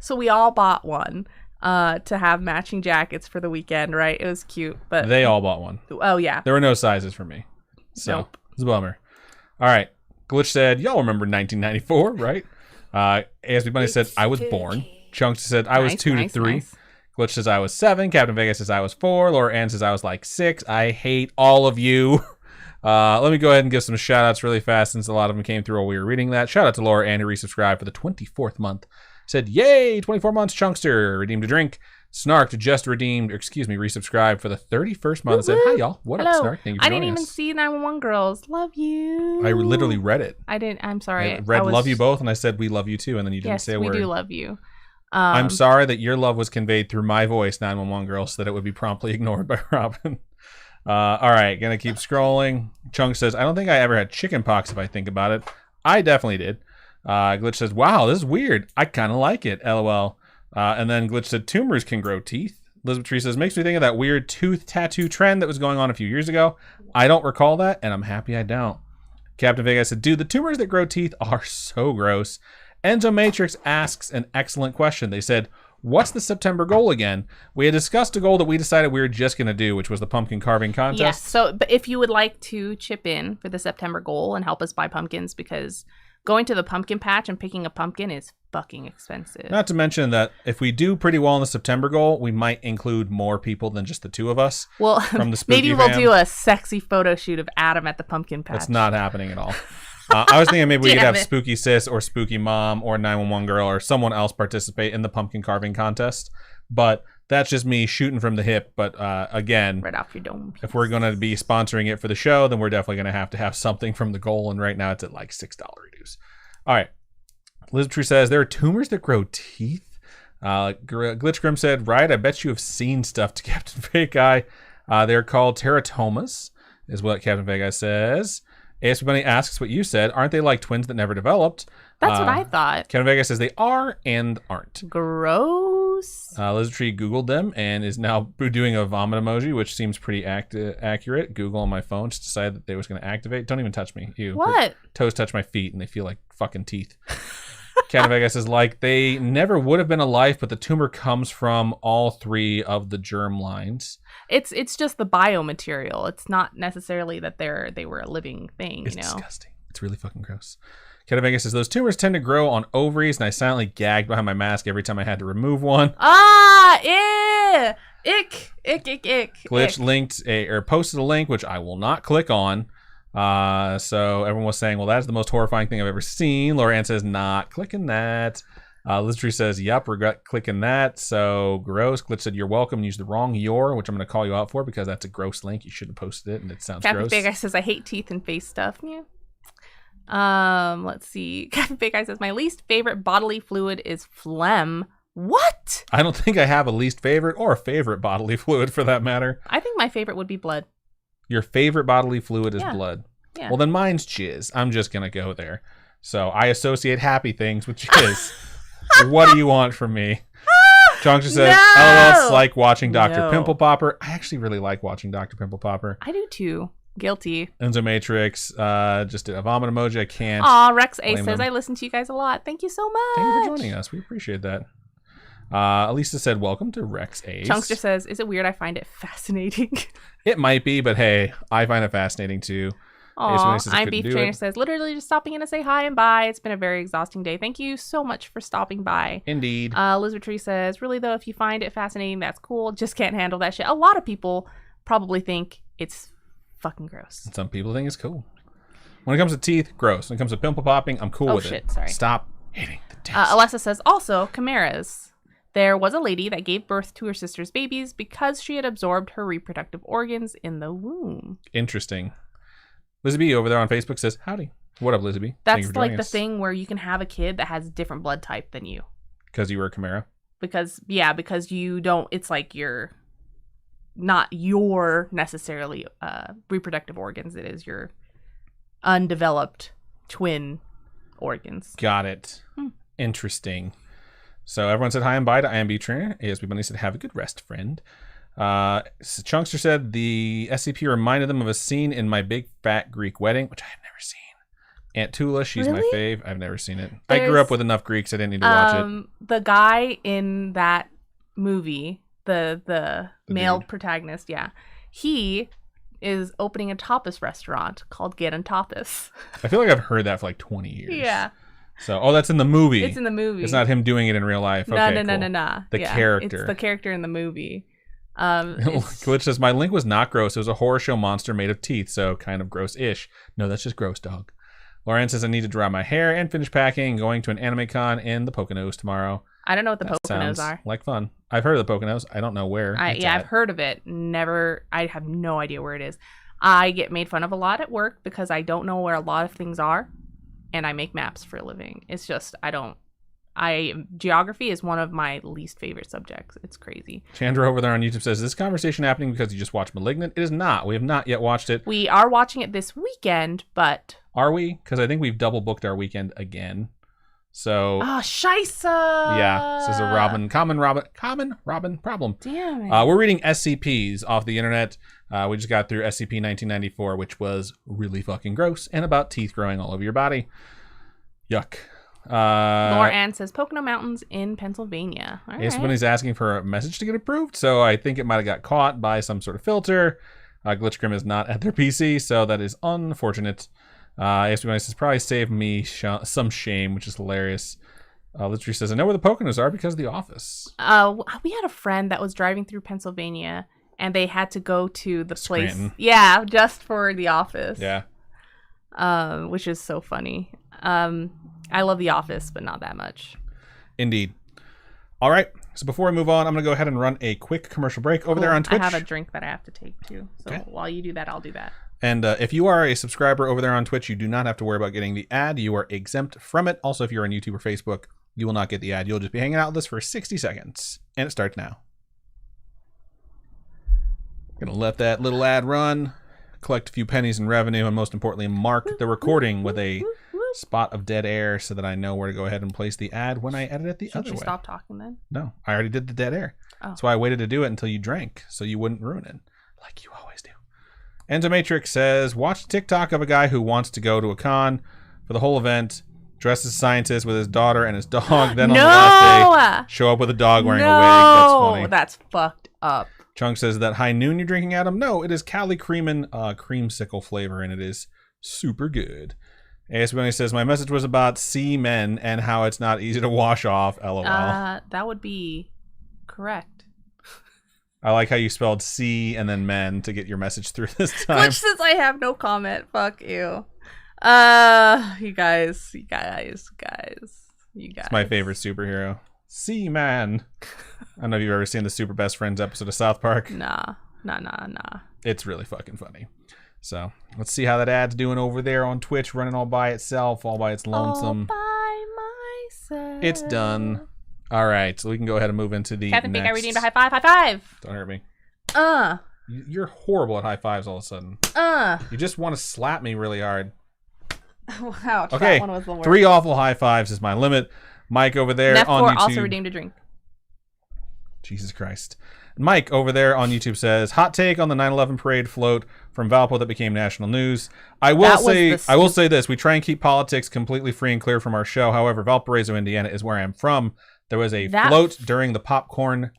So we all bought one to have matching jackets for the weekend, right? It was cute, but they all bought one. Oh yeah, there were no sizes for me, so nope. It's a bummer. All right, Glitch said, y'all remember 1994, right? ASB Bunny said, I was born. Chunks said, I was 2 to 3. Nice. Glitch says, I was 7. Captain Vegas says, I was 4. Laura Ann says, I was like 6. I hate all of you. Let me go ahead and give some shout outs really fast since a lot of them came through while we were reading that. Shout out to Laura Ann, who resubscribed for the 24th month. Said, yay, 24 months, Chunkster. Redeemed a drink. Snark just resubscribed for the 31st month. Said, hi, y'all. What up, Snark? Thank you for I didn't joining even us. see 911 Girls. Love you. I literally read it. I didn't. I'm sorry. I read love you both, and I said, we love you too, and then you didn't say a word. Yes, we do love you. I'm sorry that your love was conveyed through my voice, 911 Girls, so that it would be promptly ignored by Robin. All right, gonna keep scrolling. Chunk says, I don't think I ever had chicken pox if I think about it. I definitely did. Glitch says, wow, this is weird. I kind of like it, LOL. And then Glitch said, tumors can grow teeth. Elizabeth Tree says, makes me think of that weird tooth tattoo trend that was going on a few years ago. I don't recall that, and I'm happy I don't. Captain Vegas said, dude, the tumors that grow teeth are so gross. Enzo Matrix asks an excellent question. They said, what's the September goal again? We had discussed a goal that we decided we were just going to do, which was the pumpkin carving contest. Yes, so but if you would like to chip in for the September goal and help us buy pumpkins, because going to the pumpkin patch and picking a pumpkin is fucking expensive. Not to mention that if we do pretty well in the September goal, we might include more people than just the two of us. Well, from the Spooky maybe we'll fam. Do a sexy photo shoot of Adam at the pumpkin patch. That's not happening at all. I was thinking maybe we could have Spooky Sis or Spooky Mom or 911 Girl or someone else participate in the pumpkin carving contest. But that's just me shooting from the hip. But again, right off your dome. If we're going to be sponsoring it for the show, then we're definitely going to have something from the goal. And right now it's at like $6 reduce. All right. Liz True says, there are tumors that grow teeth. Glitch Grim said, right, I bet you have seen stuff to Captain Fake Eye. They're called teratomas, is what Captain Fake Eye says. ASP Bunny asks what you said. Aren't they like twins that never developed? That's what I thought. Kevin Vega says they are and aren't. Gross. Lizardtree Googled them and is now doing a vomit emoji, which seems pretty accurate. Google on my phone just decided that they was going to activate. Don't even touch me. Ew. What? Her toes touch my feet and they feel like fucking teeth. Kevin Vega says like they never would have been alive, but the tumor comes from all 3 of the germ lines. It's just the biomaterial. It's not necessarily that they were a living thing. It's disgusting. It's really fucking gross. Kevin Vega says those tumors tend to grow on ovaries, and I silently gagged behind my mask every time I had to remove one. Ah, ew. Ick. Glitch linked or posted a link, which I will not click on. So everyone was saying, well, that's the most horrifying thing I've ever seen. Laura Ann says, not clicking that. Lizardtree says, yep, regret clicking that. So gross. Glitch said, you're welcome. Use the wrong your, which I'm going to call you out for because that's a gross link. You shouldn't have posted it, and it sounds gross. Big Guy says, I hate teeth and face stuff. Yeah. Let's see. Big Guy says, my least favorite bodily fluid is phlegm. What? I don't think I have a least favorite or a favorite bodily fluid for that matter. I think my favorite would be blood. Your favorite bodily fluid is blood. Yeah. Well, then mine's jizz. I'm just going to go there. So I associate happy things with jizz. What do you want from me? Chunkster says, LOL, it's like watching Dr. Pimple Popper. I actually really like watching Dr. Pimple Popper. I do too. Guilty. Enzo Matrix just did a vomit emoji. I can't. Aw, Rex A says, I listen to you guys a lot. Thank you so much. Thank you for joining us. We appreciate that. Elisa said, welcome to Rex A. Chunkster says, is it weird? I find it fascinating. It might be, but hey, I find it fascinating too. I'm Beef Trainer says, literally just stopping in to say hi and bye. It's been a very exhausting day. Thank you so much for stopping by. Indeed. Lizardtree says, really though, if you find it fascinating, that's cool. Just can't handle that shit. A lot of people probably think it's fucking gross. Some people think it's cool. When it comes to teeth, gross. When it comes to pimple popping, I'm cool with it. Sorry. Stop hitting the test. Alessa says, also, chimeras. There was a lady that gave birth to her sister's babies because she had absorbed her reproductive organs in the womb. Interesting. Lizzie B over there on Facebook says, howdy. What up, Lizzie B? That's like the thing where you can have a kid that has a different blood type than you. Because you were a chimera? Because you don't, it's like you're not your necessarily reproductive organs. It is your undeveloped twin organs. Got it. Interesting. So everyone said hi and bye to IMB Trainer. ASB Bunny said, have a good rest, friend. Chunkster said the SCP reminded them of a scene in My Big Fat Greek Wedding, which I have never seen. Aunt Tula, she's my fave. I've never seen it. I grew up with enough Greeks. I didn't need to watch it. The guy in that movie, the male protagonist, he is opening a tapas restaurant called Get on Tapas. I feel like I've heard that for like 20 years. Yeah. So, that's in the movie. It's in the movie. It's not him doing it in real life. No. The character. It's the character in the movie. Glitch says, my link was not gross. It was a horror show monster made of teeth, so kind of gross-ish. No, that's just gross, dog. Lauren says, I need to dry my hair and finish packing, going to an anime con in the Poconos tomorrow. I don't know what the Poconos are. Like fun. I've heard of the Poconos. I don't know where. I've heard of it. I have no idea where it is. I get made fun of a lot at work because I don't know where a lot of things are, and I make maps for a living. It's just, geography is one of my least favorite subjects. It's crazy. Chandra over there on YouTube says, is this conversation happening because you just watched Malignant? It is not. We have not yet watched it. We are watching it this weekend, but... Are we? Because I think we've double booked our weekend again. So... scheisse! Yeah. This is a common Robin problem. Damn it. We're reading SCPs off the internet. We just got through SCP-1994, which was really fucking gross and about teeth growing all over your body. Yuck. Laura Ann says Pocono Mountains in Pennsylvania. All right. Somebody's asking for a message to get approved, so I think it might have got caught by some sort of filter. Glitch Grim is not at their PC, so that is unfortunate. Somebody says probably saved me some shame, which is hilarious. Literally says, I know where the Poconos are because of The Office. We had a friend that was driving through Pennsylvania, and they had to go to the Scranton. place. Yeah, just for The Office. Yeah. Which is so funny. I love The Office, but not that much. Indeed. All right. So before we move on, I'm going to go ahead and run a quick commercial break over there on Twitch. I have a drink that I have to take too. So while you do that, I'll do that. And if you are a subscriber over there on Twitch, you do not have to worry about getting the ad. You are exempt from it. Also, if you're on YouTube or Facebook, you will not get the ad. You'll just be hanging out with us for 60 seconds. And it starts now. Going to let that little ad run. collect a few pennies in revenue, and most importantly, mark the recording with a spot of dead air so that I know where to go ahead and place the ad when I edit it the other way. Stop talking then? No, I already did the dead air. Oh. That's why I waited to do it until you drank, so you wouldn't ruin it, like you always do. Enzomatrix says, watch TikTok of a guy who wants to go to a con for the whole event, dressed as a scientist with his daughter and his dog, then on the last day, show up with a dog wearing a wig. That's funny. That's fucked up. Chunk says, that High Noon you're drinking, Adam? No, it is Cali Creamin' creamsicle flavor, and it is super good. AS says, my message was about semen and how it's not easy to wash off, LOL. That would be correct. I like how you spelled C and then men to get your message through this time. Which says I have no comment. Fuck you. You guys. It's my favorite superhero. Seaman. I don't know if you've ever seen the Super Best Friends episode of South Park. Nah. It's really fucking funny. So let's see how that ad's doing over there on Twitch, running all by itself, all by its lonesome. All by myself. It's done. All right, so we can go ahead and move into the Captain next. Pink, I redeemed a high five. High five. Don't hurt me. You're horrible at high fives all of a sudden. You just want to slap me really hard. Ouch, okay, that one was the worst. 3 awful high fives is my limit. Mike over there on YouTube also redeemed a drink. Jesus Christ. Mike over there on YouTube says, hot take on the 9/11 parade float from Valpo that became national news. I will say this. We try and keep politics completely free and clear from our show. However, Valparaiso, Indiana is where I'm from. There was a float during the Popcorn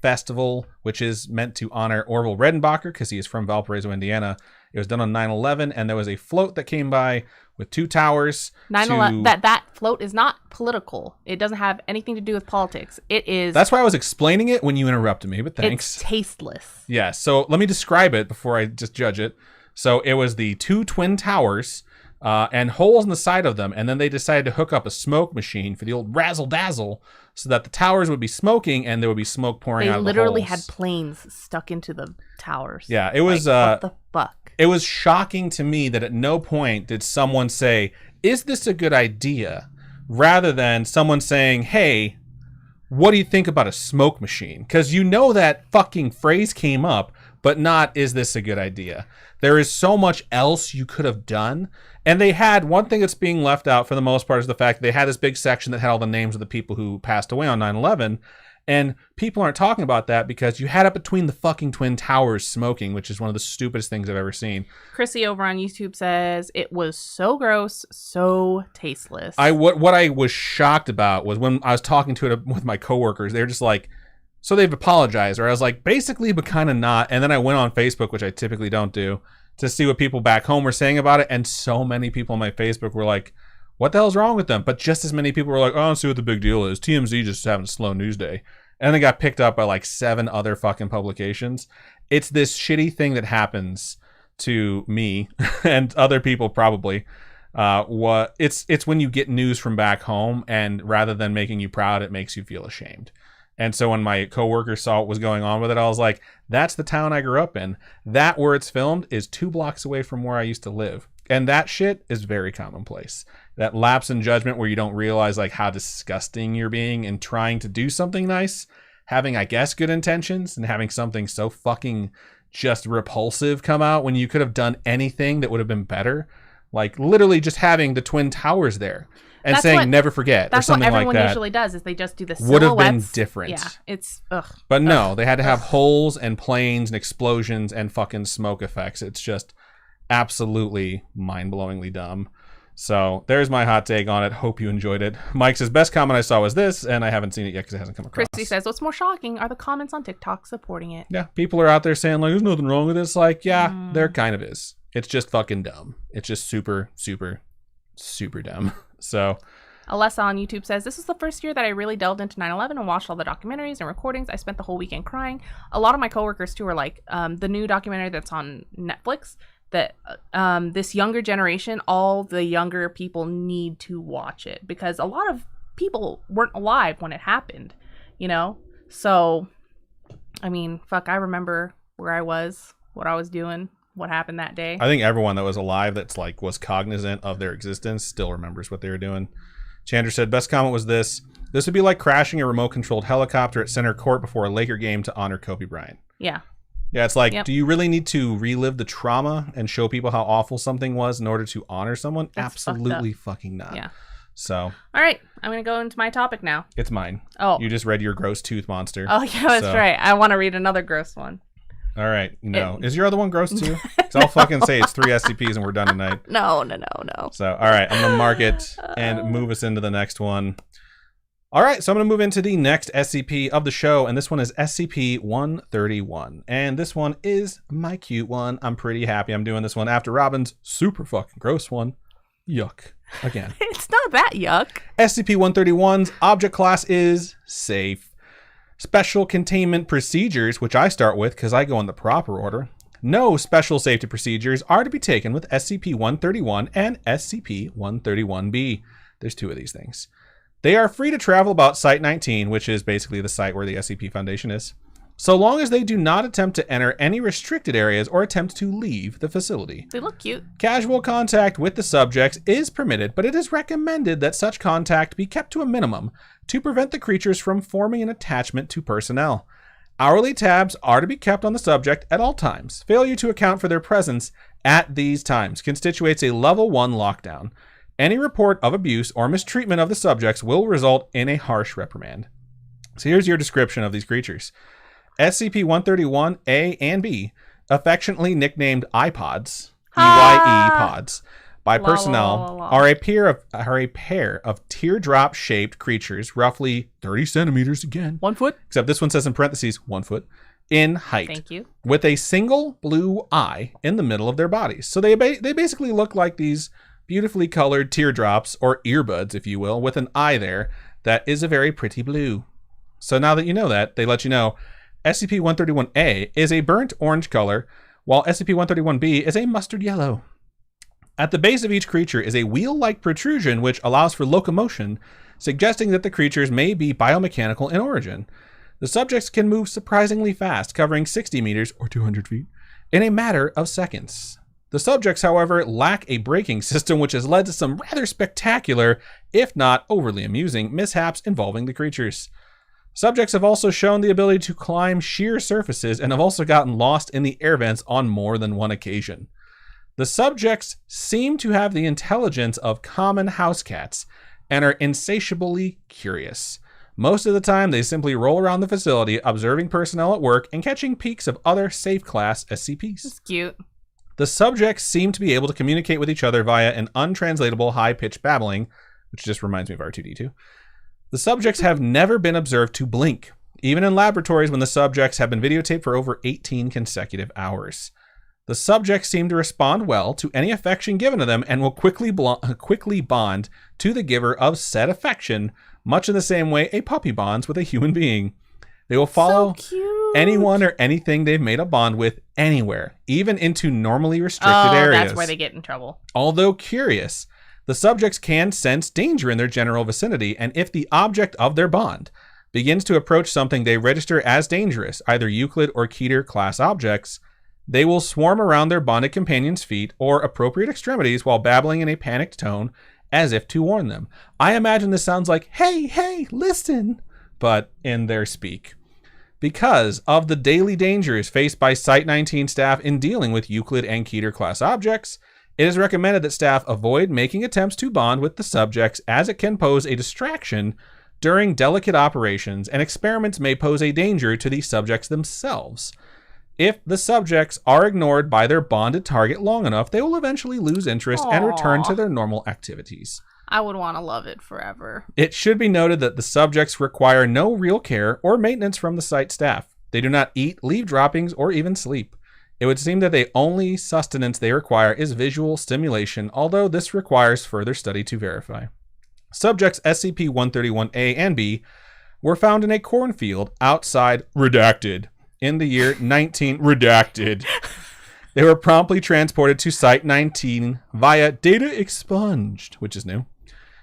Festival, which is meant to honor Orville Redenbacher because he is from Valparaiso, Indiana. It was done on 9/11, and there was a float that came by with 2 towers. 9/11. That float is not political. It doesn't have anything to do with politics. It is. That's why I was explaining it when you interrupted me. But thanks. It's tasteless. Yeah. So let me describe it before I just judge it. So it was the 2 twin towers and holes in the side of them, and then they decided to hook up a smoke machine for the old razzle dazzle, so that the towers would be smoking and there would be smoke pouring out of the holes. They literally had planes stuck into the towers. Yeah. It was. What the fuck? It was shocking to me that at no point did someone say, is this a good idea? Rather than someone saying, hey, what do you think about a smoke machine? Because you know that fucking phrase came up, but not, is this a good idea? There is so much else you could have done. And they had, one thing that's being left out for the most part is the fact that they had this big section that had all the names of the people who passed away on 9/11. And people aren't talking about that because you had it between the fucking twin towers smoking, which is one of the stupidest things I've ever seen. Chrissy over on YouTube says it was so gross, so tasteless. What I was shocked about was when I was talking to it with my coworkers, they were just like, so they've apologized, or I was like, basically, but kind of not. And then I went on Facebook, which I typically don't do, to see what people back home were saying about it. And so many people on my Facebook were like, what the hell's wrong with them? But just as many people were like, oh, I don't see what the big deal is. TMZ just having a slow news day. And they got picked up by like 7 other fucking publications. It's this shitty thing that happens to me and other people probably. It's when you get news from back home, and rather than making you proud, it makes you feel ashamed. And so when my coworkers saw what was going on with it, I was like, that's the town I grew up in. That where it's filmed is 2 blocks away from where I used to live. And that shit is very commonplace. That lapse in judgment where you don't realize like how disgusting you're being and trying to do something nice, having, I guess, good intentions, and having something so fucking just repulsive come out when you could have done anything that would have been better. Like literally just having the twin towers there and that's saying never forget or something like that. That's what everyone usually does, is they just do the silhouettes. Would have been different. Yeah, it's ugh. But no, they had to have holes and planes and explosions and fucking smoke effects. It's just absolutely mind-blowingly dumb. So there's my hot take on it. Hope you enjoyed it. Mike says, best comment I saw was this, and I haven't seen it yet because it hasn't come across. Christy says, what's more shocking are the comments on TikTok supporting it. Yeah, people are out there saying, like, there's nothing wrong with this. Like, yeah, there kind of is. It's just fucking dumb. It's just super, super, super dumb. So Alessa on YouTube says, this is the first year that I really delved into 9/11 and watched all the documentaries and recordings. I spent the whole weekend crying. A lot of my coworkers, too, are like, the new documentary that's on Netflix, that this younger generation, all the younger people need to watch it, because a lot of people weren't alive when it happened, you know? So, I mean, fuck, I remember where I was, what I was doing, what happened that day. I think everyone that was alive that's like was cognizant of their existence still remembers what they were doing. Chandra said, best comment was this would be like crashing a remote controlled helicopter at center court before a Laker game to honor Kobe Bryant. Yeah. Yeah, it's like, Yep. do you really need to relive the trauma and show people how awful something was in order to honor someone? That's Absolutely fucking not. Yeah. So. All right. I'm going to go into my topic now. It's mine. Oh. You just read your gross tooth monster. Oh, yeah, that's right. I want to read another gross one. All right. No. Is your other one gross too? Because I'll fucking say it's 3 SCPs and we're done tonight. No. So, all right. I'm going to mark it and move us into the next one. All right. So I'm going to move into the next SCP of the show. And this one is SCP-131. And this one is my cute one. I'm pretty happy I'm doing this one after Robin's super fucking gross one. Yuck. Again. It's not that yuck. SCP-131's object class is safe. Special containment procedures, which I start with because I go in the proper order. No special safety procedures are to be taken with SCP-131 and SCP-131-B. There's 2 of these things. They are free to travel about Site-19, which is basically the site where the SCP Foundation is, so long as they do not attempt to enter any restricted areas or attempt to leave the facility. They look cute. Casual contact with the subjects is permitted, but it is recommended that such contact be kept to a minimum to prevent the creatures from forming an attachment to personnel. Hourly tabs are to be kept on the subject at all times. Failure to account for their presence at these times constitutes a Level 1 lockdown. Any report of abuse or mistreatment of the subjects will result in a harsh reprimand. So here's your description of these creatures. SCP-131-A and B, affectionately nicknamed iPods, EYE pods, by personnel, are a pair of teardrop-shaped creatures, roughly 30 centimeters again. 1 foot? Except this one says in parentheses, 1 foot, in height. Thank you. With a single blue eye in the middle of their bodies. So they basically look like these beautifully colored teardrops, or earbuds, if you will, with an eye there that is a very pretty blue. So now that you know that, they let you know SCP-131-A is a burnt orange color, while SCP-131-B is a mustard yellow. At the base of each creature is a wheel-like protrusion which allows for locomotion, suggesting that the creatures may be biomechanical in origin. The subjects can move surprisingly fast, covering 60 meters, or 200 feet, in a matter of seconds. The subjects, however, lack a braking system, which has led to some rather spectacular, if not overly amusing, mishaps involving the creatures. Subjects have also shown the ability to climb sheer surfaces and have also gotten lost in the air vents on more than one occasion. The subjects seem to have the intelligence of common house cats and are insatiably curious. Most of the time, they simply roll around the facility, observing personnel at work and catching peeks of other safe-class SCPs. It's cute. The subjects seem to be able to communicate with each other via an untranslatable high-pitched babbling, which just reminds me of R2-D2. The subjects have never been observed to blink, even in laboratories when the subjects have been videotaped for over 18 consecutive hours. The subjects seem to respond well to any affection given to them and will quickly bond to the giver of said affection, much in the same way a puppy bonds with a human being. They will follow anyone or anything they've made a bond with anywhere, even into normally restricted areas. That's where they get in trouble. Although curious, the subjects can sense danger in their general vicinity, and if the object of their bond begins to approach something they register as dangerous, either Euclid or Keter class objects, they will swarm around their bonded companion's feet or appropriate extremities while babbling in a panicked tone as if to warn them. I imagine this sounds like, hey, listen, but in their speak. Because of the daily dangers faced by Site-19 staff in dealing with Euclid and Keter class objects, it is recommended that staff avoid making attempts to bond with the subjects as it can pose a distraction during delicate operations, and experiments may pose a danger to the subjects themselves. If the subjects are ignored by their bonded target long enough, they will eventually lose interest and return to their normal activities. I would want to love it forever. It should be noted that the subjects require no real care or maintenance from the site staff. They do not eat, leave droppings, or even sleep. It would seem that the only sustenance they require is visual stimulation, although this requires further study to verify. Subjects SCP-131-A and B were found in a cornfield outside Redacted in the year 19 Redacted. They were promptly transported to Site-19 via data expunged, which is new.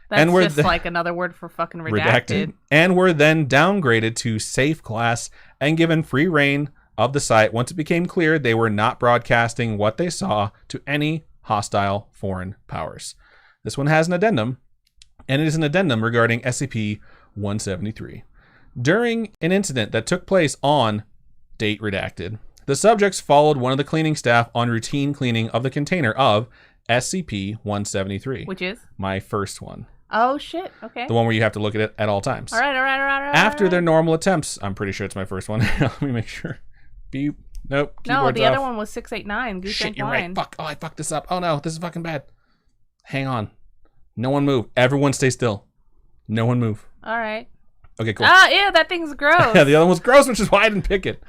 That's just like another word for fucking redacted. And were then downgraded to safe class and given free reign of the site once it became clear they were not broadcasting what they saw to any hostile foreign powers. This one has an addendum, and it is an addendum regarding SCP-173. During an incident that took place on date redacted, The subjects followed one of the cleaning staff on routine cleaning of the container of SCP-173. Which is? My first one. Oh, shit. Okay. The one where you have to look at it at all times. All right. After their normal attempts, I'm pretty sure it's my first one. Let me make sure. Beep. Nope. No, the off. other one was 689. Goose Shit, Drink you're Wine. right. Fuck. Oh, I fucked this up. Oh, no. This is fucking bad. Hang on. No one move. Everyone stay still. No one move. All right. Okay, cool. Ah, ew, that thing's gross. Yeah, the other one's gross, which is why I didn't pick it.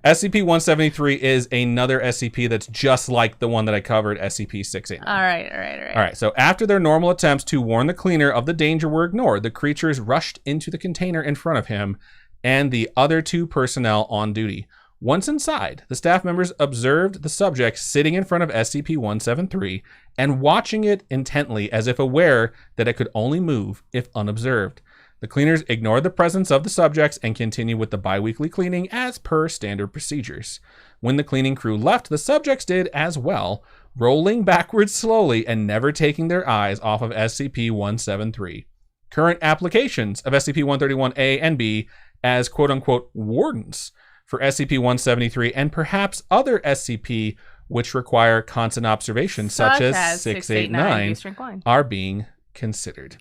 SCP-173 is another SCP that's just like the one that I covered, SCP-689. All right. All right, so after their normal attempts to warn the cleaner of the danger were ignored, the creatures rushed into the container in front of him and the other 2 personnel on duty. Once inside, the staff members observed the subject sitting in front of SCP-173 and watching it intently as if aware that it could only move if unobserved. The cleaners ignored the presence of the subjects and continued with the bi-weekly cleaning as per standard procedures. When the cleaning crew left, the subjects did as well, rolling backwards slowly and never taking their eyes off of SCP-173. Current applications of SCP-131-A and B as quote-unquote wardens for SCP-173 and perhaps other SCP which require constant observation, such as 689, are being considered.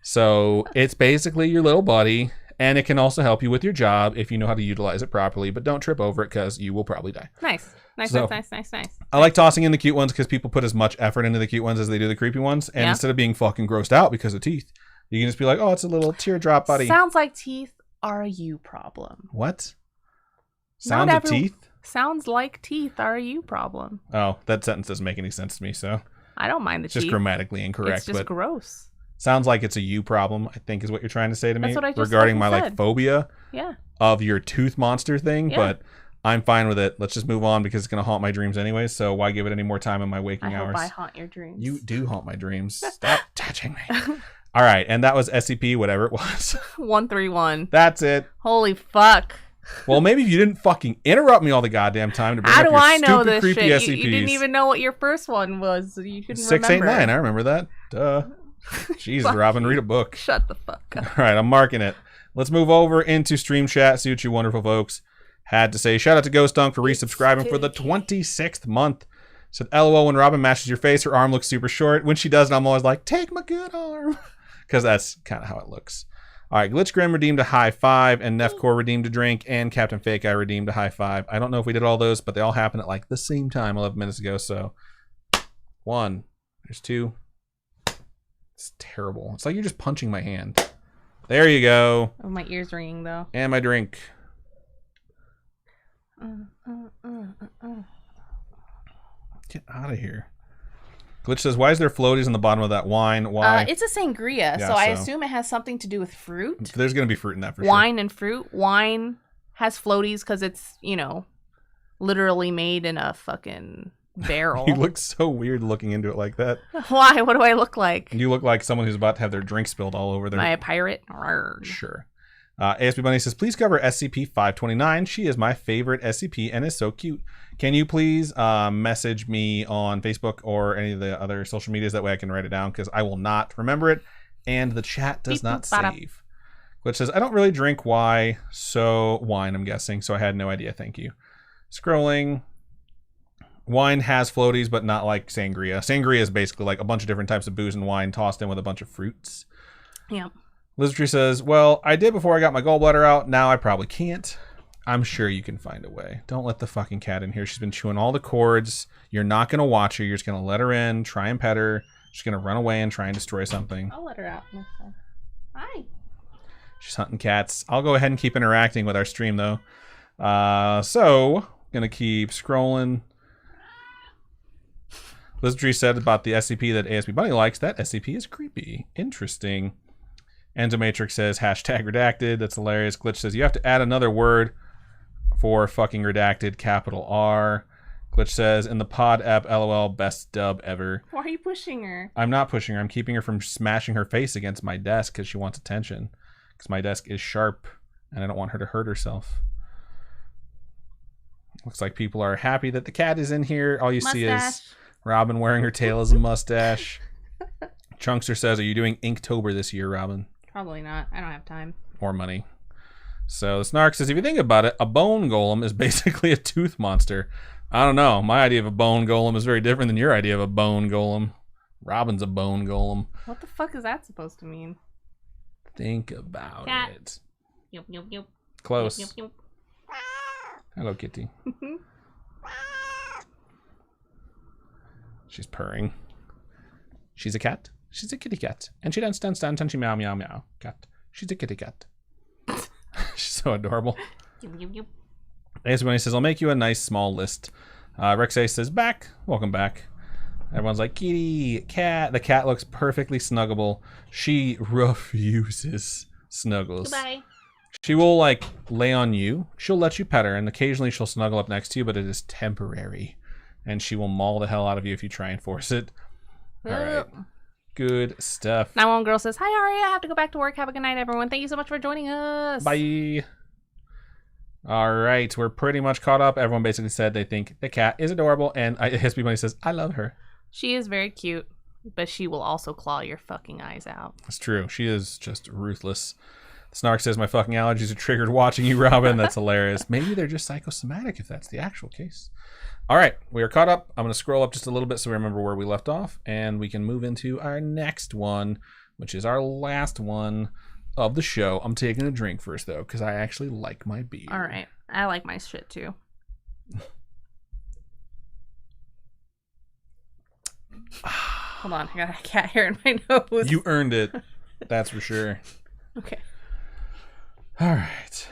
So it's basically your little buddy, and it can also help you with your job if you know how to utilize it properly, but don't trip over it because you will probably die. Nice. I like tossing in the cute ones because people put as much effort into the cute ones as they do the creepy ones, and instead of being fucking grossed out because of teeth, you can just be like, oh, it's a little teardrop buddy. Sounds like teeth are a you problem. What? Sounds of teeth? Sounds like teeth are a you problem. Oh, that sentence doesn't make any sense to me, so. I don't mind the teeth. It's just grammatically incorrect. It's just gross. Sounds like it's a you problem, I think is what you're trying to say to me. That's what I just regarding my said. like phobia of your tooth monster thing, but I'm fine with it. Let's just move on because it's going to haunt my dreams anyway, so why give it any more time in my waking hours? I haunt your dreams. You do haunt my dreams. Stop touching me. All right, and that was SCP, whatever it was. 131. That's it. Holy fuck. Well, maybe if you didn't fucking interrupt me all the goddamn time to bring up your stupid, creepy SCPs. You didn't even know what your first one was. So you couldn't 689, remember. I remember that. Duh. Jeez, Robin, read a book. Shut the fuck up. All right, I'm marking it. Let's move over into stream chat, see what you wonderful folks had to say. Shout out to Ghost Dunk for resubscribing for the 26th month. Said, LOL, when Robin mashes your face, her arm looks super short. When she does it, I'm always like, take my good arm. Because that's kind of how it looks. All right, Glitch Grim redeemed a high 5, and Nefcore redeemed a drink, and Captain Fake Eye redeemed a high 5. I don't know if we did all those, but they all happened at like the same time 11 minutes ago. So 1, there's 2. It's terrible. It's like you're just punching my hand. There you go. Oh, my ear's ringing though. And my drink. Get out of here. Glitch says, why is there floaties on the bottom of that wine? Why? It's a sangria, so I assume it has something to do with fruit. There's going to be fruit in that for sure. Wine and fruit. Wine has floaties because it's, literally made in a fucking barrel. You look so weird looking into it like that. Why? What do I look like? You look like someone who's about to have their drink spilled all over their... Am I a pirate? Arrgh. Sure. ASP Bunny says, please cover SCP-529. She is my favorite SCP and is so cute. Can you please message me on Facebook or any of the other social medias? That way I can write it down because I will not remember it. And the chat does not save. Which says, I don't really drink wine, I'm guessing. So I had no idea. Thank you. Scrolling. Wine has floaties, but not like sangria. Sangria is basically like a bunch of different types of booze and wine tossed in with a bunch of fruits. Yeah. Lizardtree says, well, I did before I got my gallbladder out. Now I probably can't. I'm sure you can find a way. Don't let the fucking cat in here. She's been chewing all the cords. You're not going to watch her. You're just going to let her in, try and pet her. She's going to run away and try and destroy something. I'll let her out. Hi. She's hunting cats. I'll go ahead and keep interacting with our stream, though. So, going to keep scrolling. Lizardtree said about the SCP that ASP Bunny likes. That SCP is creepy. Interesting. Endomatrix says, hashtag redacted. That's hilarious. Glitch says, you have to add another word for fucking redacted, capital R. Glitch says, in the pod app, LOL, best dub ever. Why are you pushing her? I'm not pushing her. I'm keeping her from smashing her face against my desk because she wants attention. Because my desk is sharp and I don't want her to hurt herself. Looks like people are happy that the cat is in here. All you see is Robin wearing her tail as a mustache. Chunkster says, are you doing Inktober this year, Robin? Probably not. I don't have time. Or money. So the Snark says, if you think about it, a bone golem is basically a tooth monster. I don't know. My idea of a bone golem is very different than your idea of a bone golem. Robin's a bone golem. What the fuck is that supposed to mean? Think about Cat. it. Yup, yup, yup. Close. Yup, yup, Hello, kitty. She's purring. She's a cat. She's a kitty cat. And she dance, dance, dance, and she meow, meow, meow. Cat. She's a kitty cat. She's so adorable. yup, yup, yup. Ace Bunny says, I'll make you a nice small list. Rex Ace says, back. Welcome back. Everyone's like, kitty, cat. The cat looks perfectly snuggable. She refuses snuggles. Goodbye. She will, like, lay on you. She'll let you pet her, and occasionally she'll snuggle up next to you, but it is temporary. And she will maul the hell out of you if you try and force it. All right. Good stuff. 911 Girl says, hi, Aria. I have to go back to work. Have a good night, everyone. Thank you so much for joining us. Bye. All right. We're pretty much caught up. Everyone basically said they think the cat is adorable, and Hispy Bunny says, I love her. She is very cute, but she will also claw your fucking eyes out. That's true. She is just ruthless. Snark says, my fucking allergies are triggered watching you, Robin. That's hilarious. Maybe they're just psychosomatic if that's the actual case. All right. We are caught up. I'm going to scroll up just a little bit so we remember where we left off, and we can move into our next one, which is our last one of the show. I'm taking a drink first, though, because I actually like my beer. All right. I like my shit, too. Hold on. I got a cat hair in my nose. You earned it. That's for sure. Okay. All right.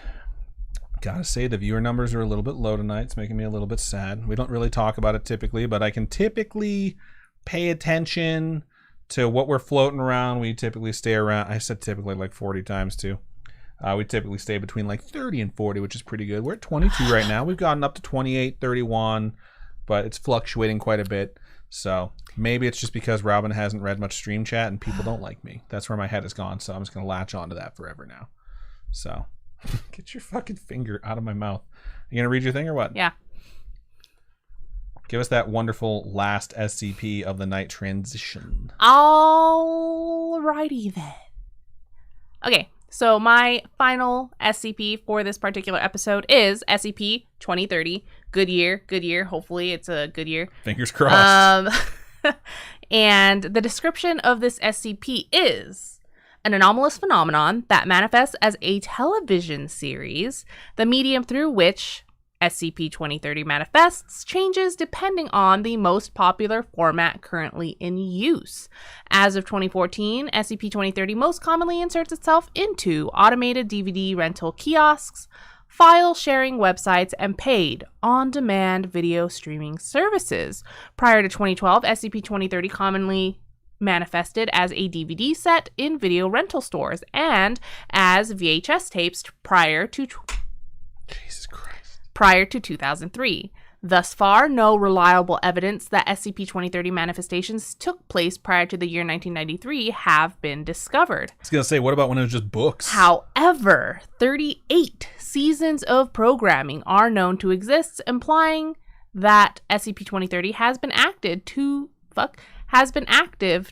Gotta say, the viewer numbers are a little bit low tonight. It's making me a little bit sad. We don't really talk about it typically, but I can typically pay attention to what we're floating around. We typically stay around, I said typically like 40 times too. We typically stay between like 30 and 40, which is pretty good. We're at 22 right now. We've gotten up to 28, 31, but it's fluctuating quite a bit. So maybe it's just because Robin hasn't read much stream chat and people don't like me. That's where my head has gone. So I'm just going to latch onto that forever now. So get your fucking finger out of my mouth. You going to read your thing or what? Yeah. Give us that wonderful last SCP of the night transition. Alrighty then. Okay, so my final SCP for this particular episode is SCP-2030. Good year. Hopefully it's a good year. Fingers crossed. And the description of this SCP is an anomalous phenomenon that manifests as a television series, the medium through which SCP-2030 manifests changes depending on the most popular format currently in use. As of 2014, SCP-2030 most commonly inserts itself into automated DVD rental kiosks, file sharing websites, and paid on-demand video streaming services. Prior to 2012, SCP-2030 commonly manifested as a DVD set in video rental stores and as VHS tapes prior to Jesus Christ. Prior to 2003. Thus far, no reliable evidence that SCP-2030 manifestations took place prior to the year 1993 have been discovered. I was going to say, what about when it was just books? However, 38 seasons of programming are known to exist, implying that SCP-2030 has been active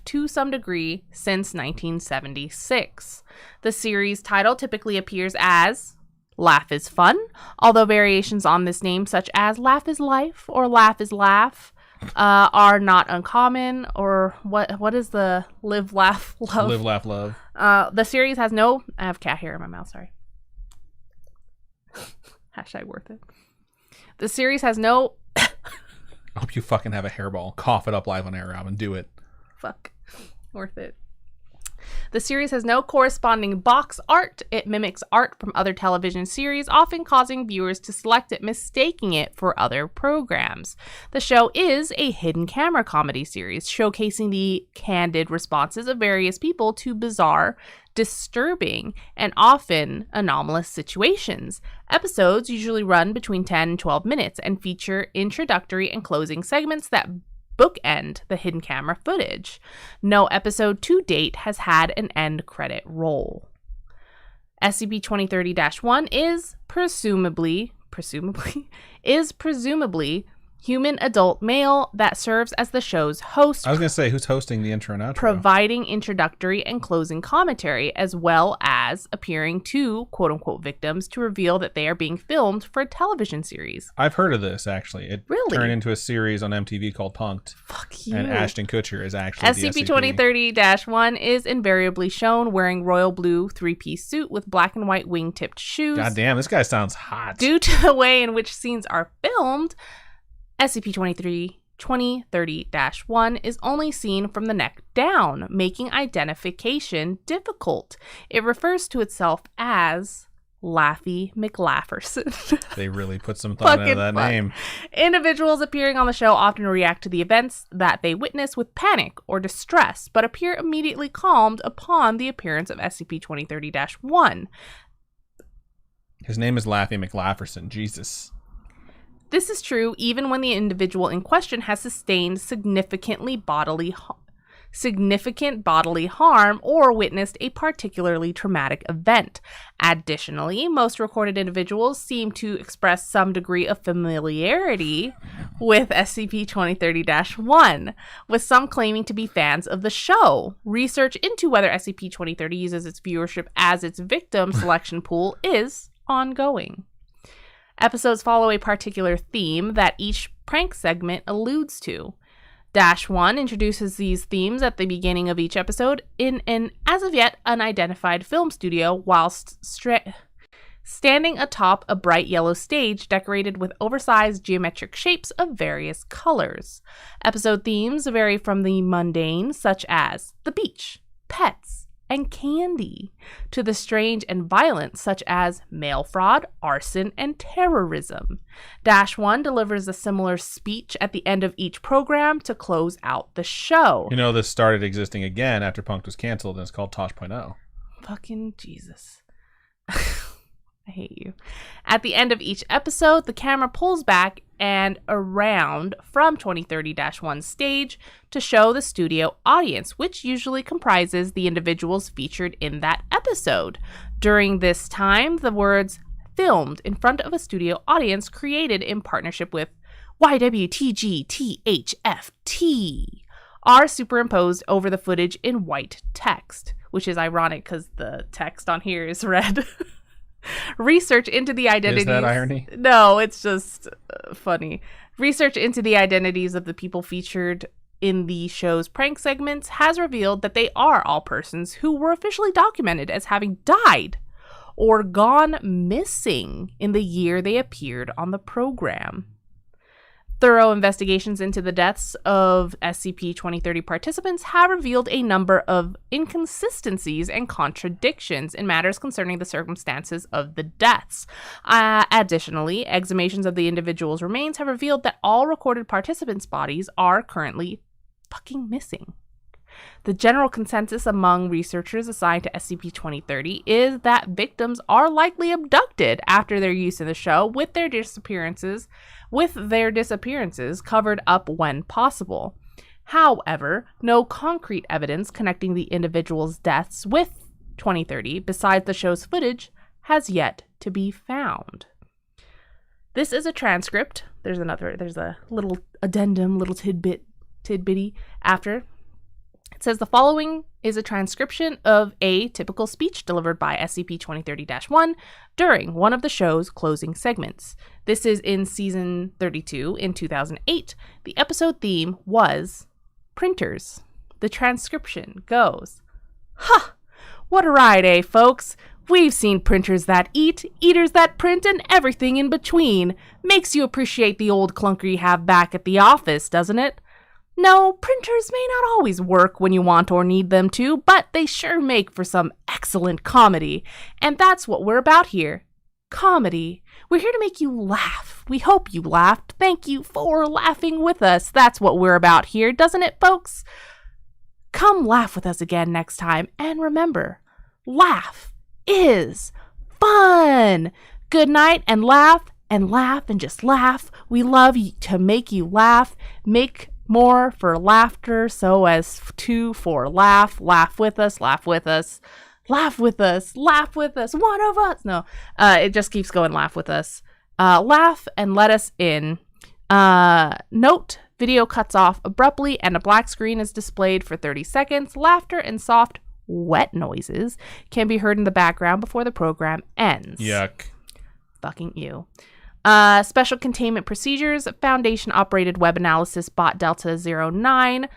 to some degree since 1976. The series title typically appears as Laugh is Fun, although variations on this name such as Laugh is Life or Laugh is Laugh are not uncommon. Or what is the Live, Laugh, Love? Live, Laugh, Love. The series has no... I have cat hair in my mouth, sorry. Hashtag worth it. The series has no... I hope you fucking have a hairball. Cough it up live on air, Robin. Do it. Fuck. Worth it. The series has no corresponding box art. It mimics art from other television series, often causing viewers to select it, mistaking it for other programs. The show is a hidden camera comedy series, showcasing the candid responses of various people to bizarre, disturbing, and often anomalous situations. Episodes usually run between 10 and 12 minutes and feature introductory and closing segments that bookend the hidden camera footage. No episode to date has had an end credit roll. SCP-2030-1 is presumably human adult male that serves as the show's host. I was going to say, who's hosting the intro and outro? Providing introductory and closing commentary, as well as appearing to quote-unquote victims to reveal that they are being filmed for a television series. I've heard of this, actually. It Really? turned into a series on MTV called Punk'd. Fuck you. And Ashton Kutcher is actually the SCP. SCP-2030-1 is invariably shown wearing royal blue three-piece suit with black and white wing-tipped shoes. God damn, this guy sounds hot. Due to the way in which scenes are filmed, SCP-2030-1 is only seen from the neck down, making identification difficult. It refers to itself as Laffy McLafferson. They really put some thought into that name. Individuals appearing on the show often react to the events that they witness with panic or distress, but appear immediately calmed upon the appearance of SCP-2030-1. His name is Laffy McLafferson. Jesus. This is true even when the individual in question has sustained significant bodily harm or witnessed a particularly traumatic event. Additionally, most recorded individuals seem to express some degree of familiarity with SCP-2030-1, with some claiming to be fans of the show. Research into whether SCP-2030 uses its viewership as its victim selection pool is ongoing. Episodes follow a particular theme that each prank segment alludes to. Dash 1 introduces these themes at the beginning of each episode in an as-of-yet unidentified film studio whilst standing atop a bright yellow stage decorated with oversized geometric shapes of various colors. Episode themes vary from the mundane, such as the beach, pets, and candy, to the strange and violent, such as mail fraud, arson, and terrorism. Dash 1 delivers a similar speech at the end of each program to close out the show. You know, this started existing again after Punk'd was canceled, and it's called Tosh.0. Fucking Jesus. I hate you. At the end of each episode, the camera pulls back and around from 2030-1's stage to show the studio audience, which usually comprises the individuals featured in that episode. During this time, the words "filmed" in front of a studio audience created in partnership with YWTGTHFT are superimposed over the footage in white text, which is ironic because the text on here is red. Research into the identities... Is that irony? No, it's just funny. Research into the identities of the people featured in the show's prank segments has revealed that they are all persons who were officially documented as having died or gone missing in the year they appeared on the program. Thorough investigations into the deaths of SCP-2030 participants have revealed a number of inconsistencies and contradictions in matters concerning the circumstances of the deaths. Additionally, exhumations of the individuals' remains have revealed that all recorded participants' bodies are currently fucking missing. The general consensus among researchers assigned to SCP-2030 is that victims are likely abducted after their use in the show, with their disappearances covered up when possible. However, no concrete evidence connecting the individuals' deaths with 2030, besides the show's footage, has yet to be found. This is a transcript. There's a little addendum, little tidbitty after. It says the following is a transcription of a typical speech delivered by SCP-2030-1 during one of the show's closing segments. This is in season 32 in 2008. The episode theme was printers. The transcription goes, "Ha! What a ride, eh, folks? We've seen printers that eat, eaters that print, and everything in between. Makes you appreciate the old clunker you have back at the office, doesn't it? No, printers may not always work when you want or need them to, but they sure make for some excellent comedy. And that's what we're about here. Comedy. We're here to make you laugh. We hope you laughed. Thank you for laughing with us. That's what we're about here, doesn't it, folks? Come laugh with us again next time. And remember, laugh is fun. Good night, and laugh and just laugh. We love to make you laugh. Make more for laughter, so as to for laugh with us, one of us. No, it just keeps going, laugh with us. Laugh and let us in. Note, video cuts off abruptly and a black screen is displayed for 30 seconds. Laughter and soft, wet noises can be heard in the background before the program ends. Yuck. Fucking you. Special containment procedures. Foundation-operated web analysis bot Delta 09,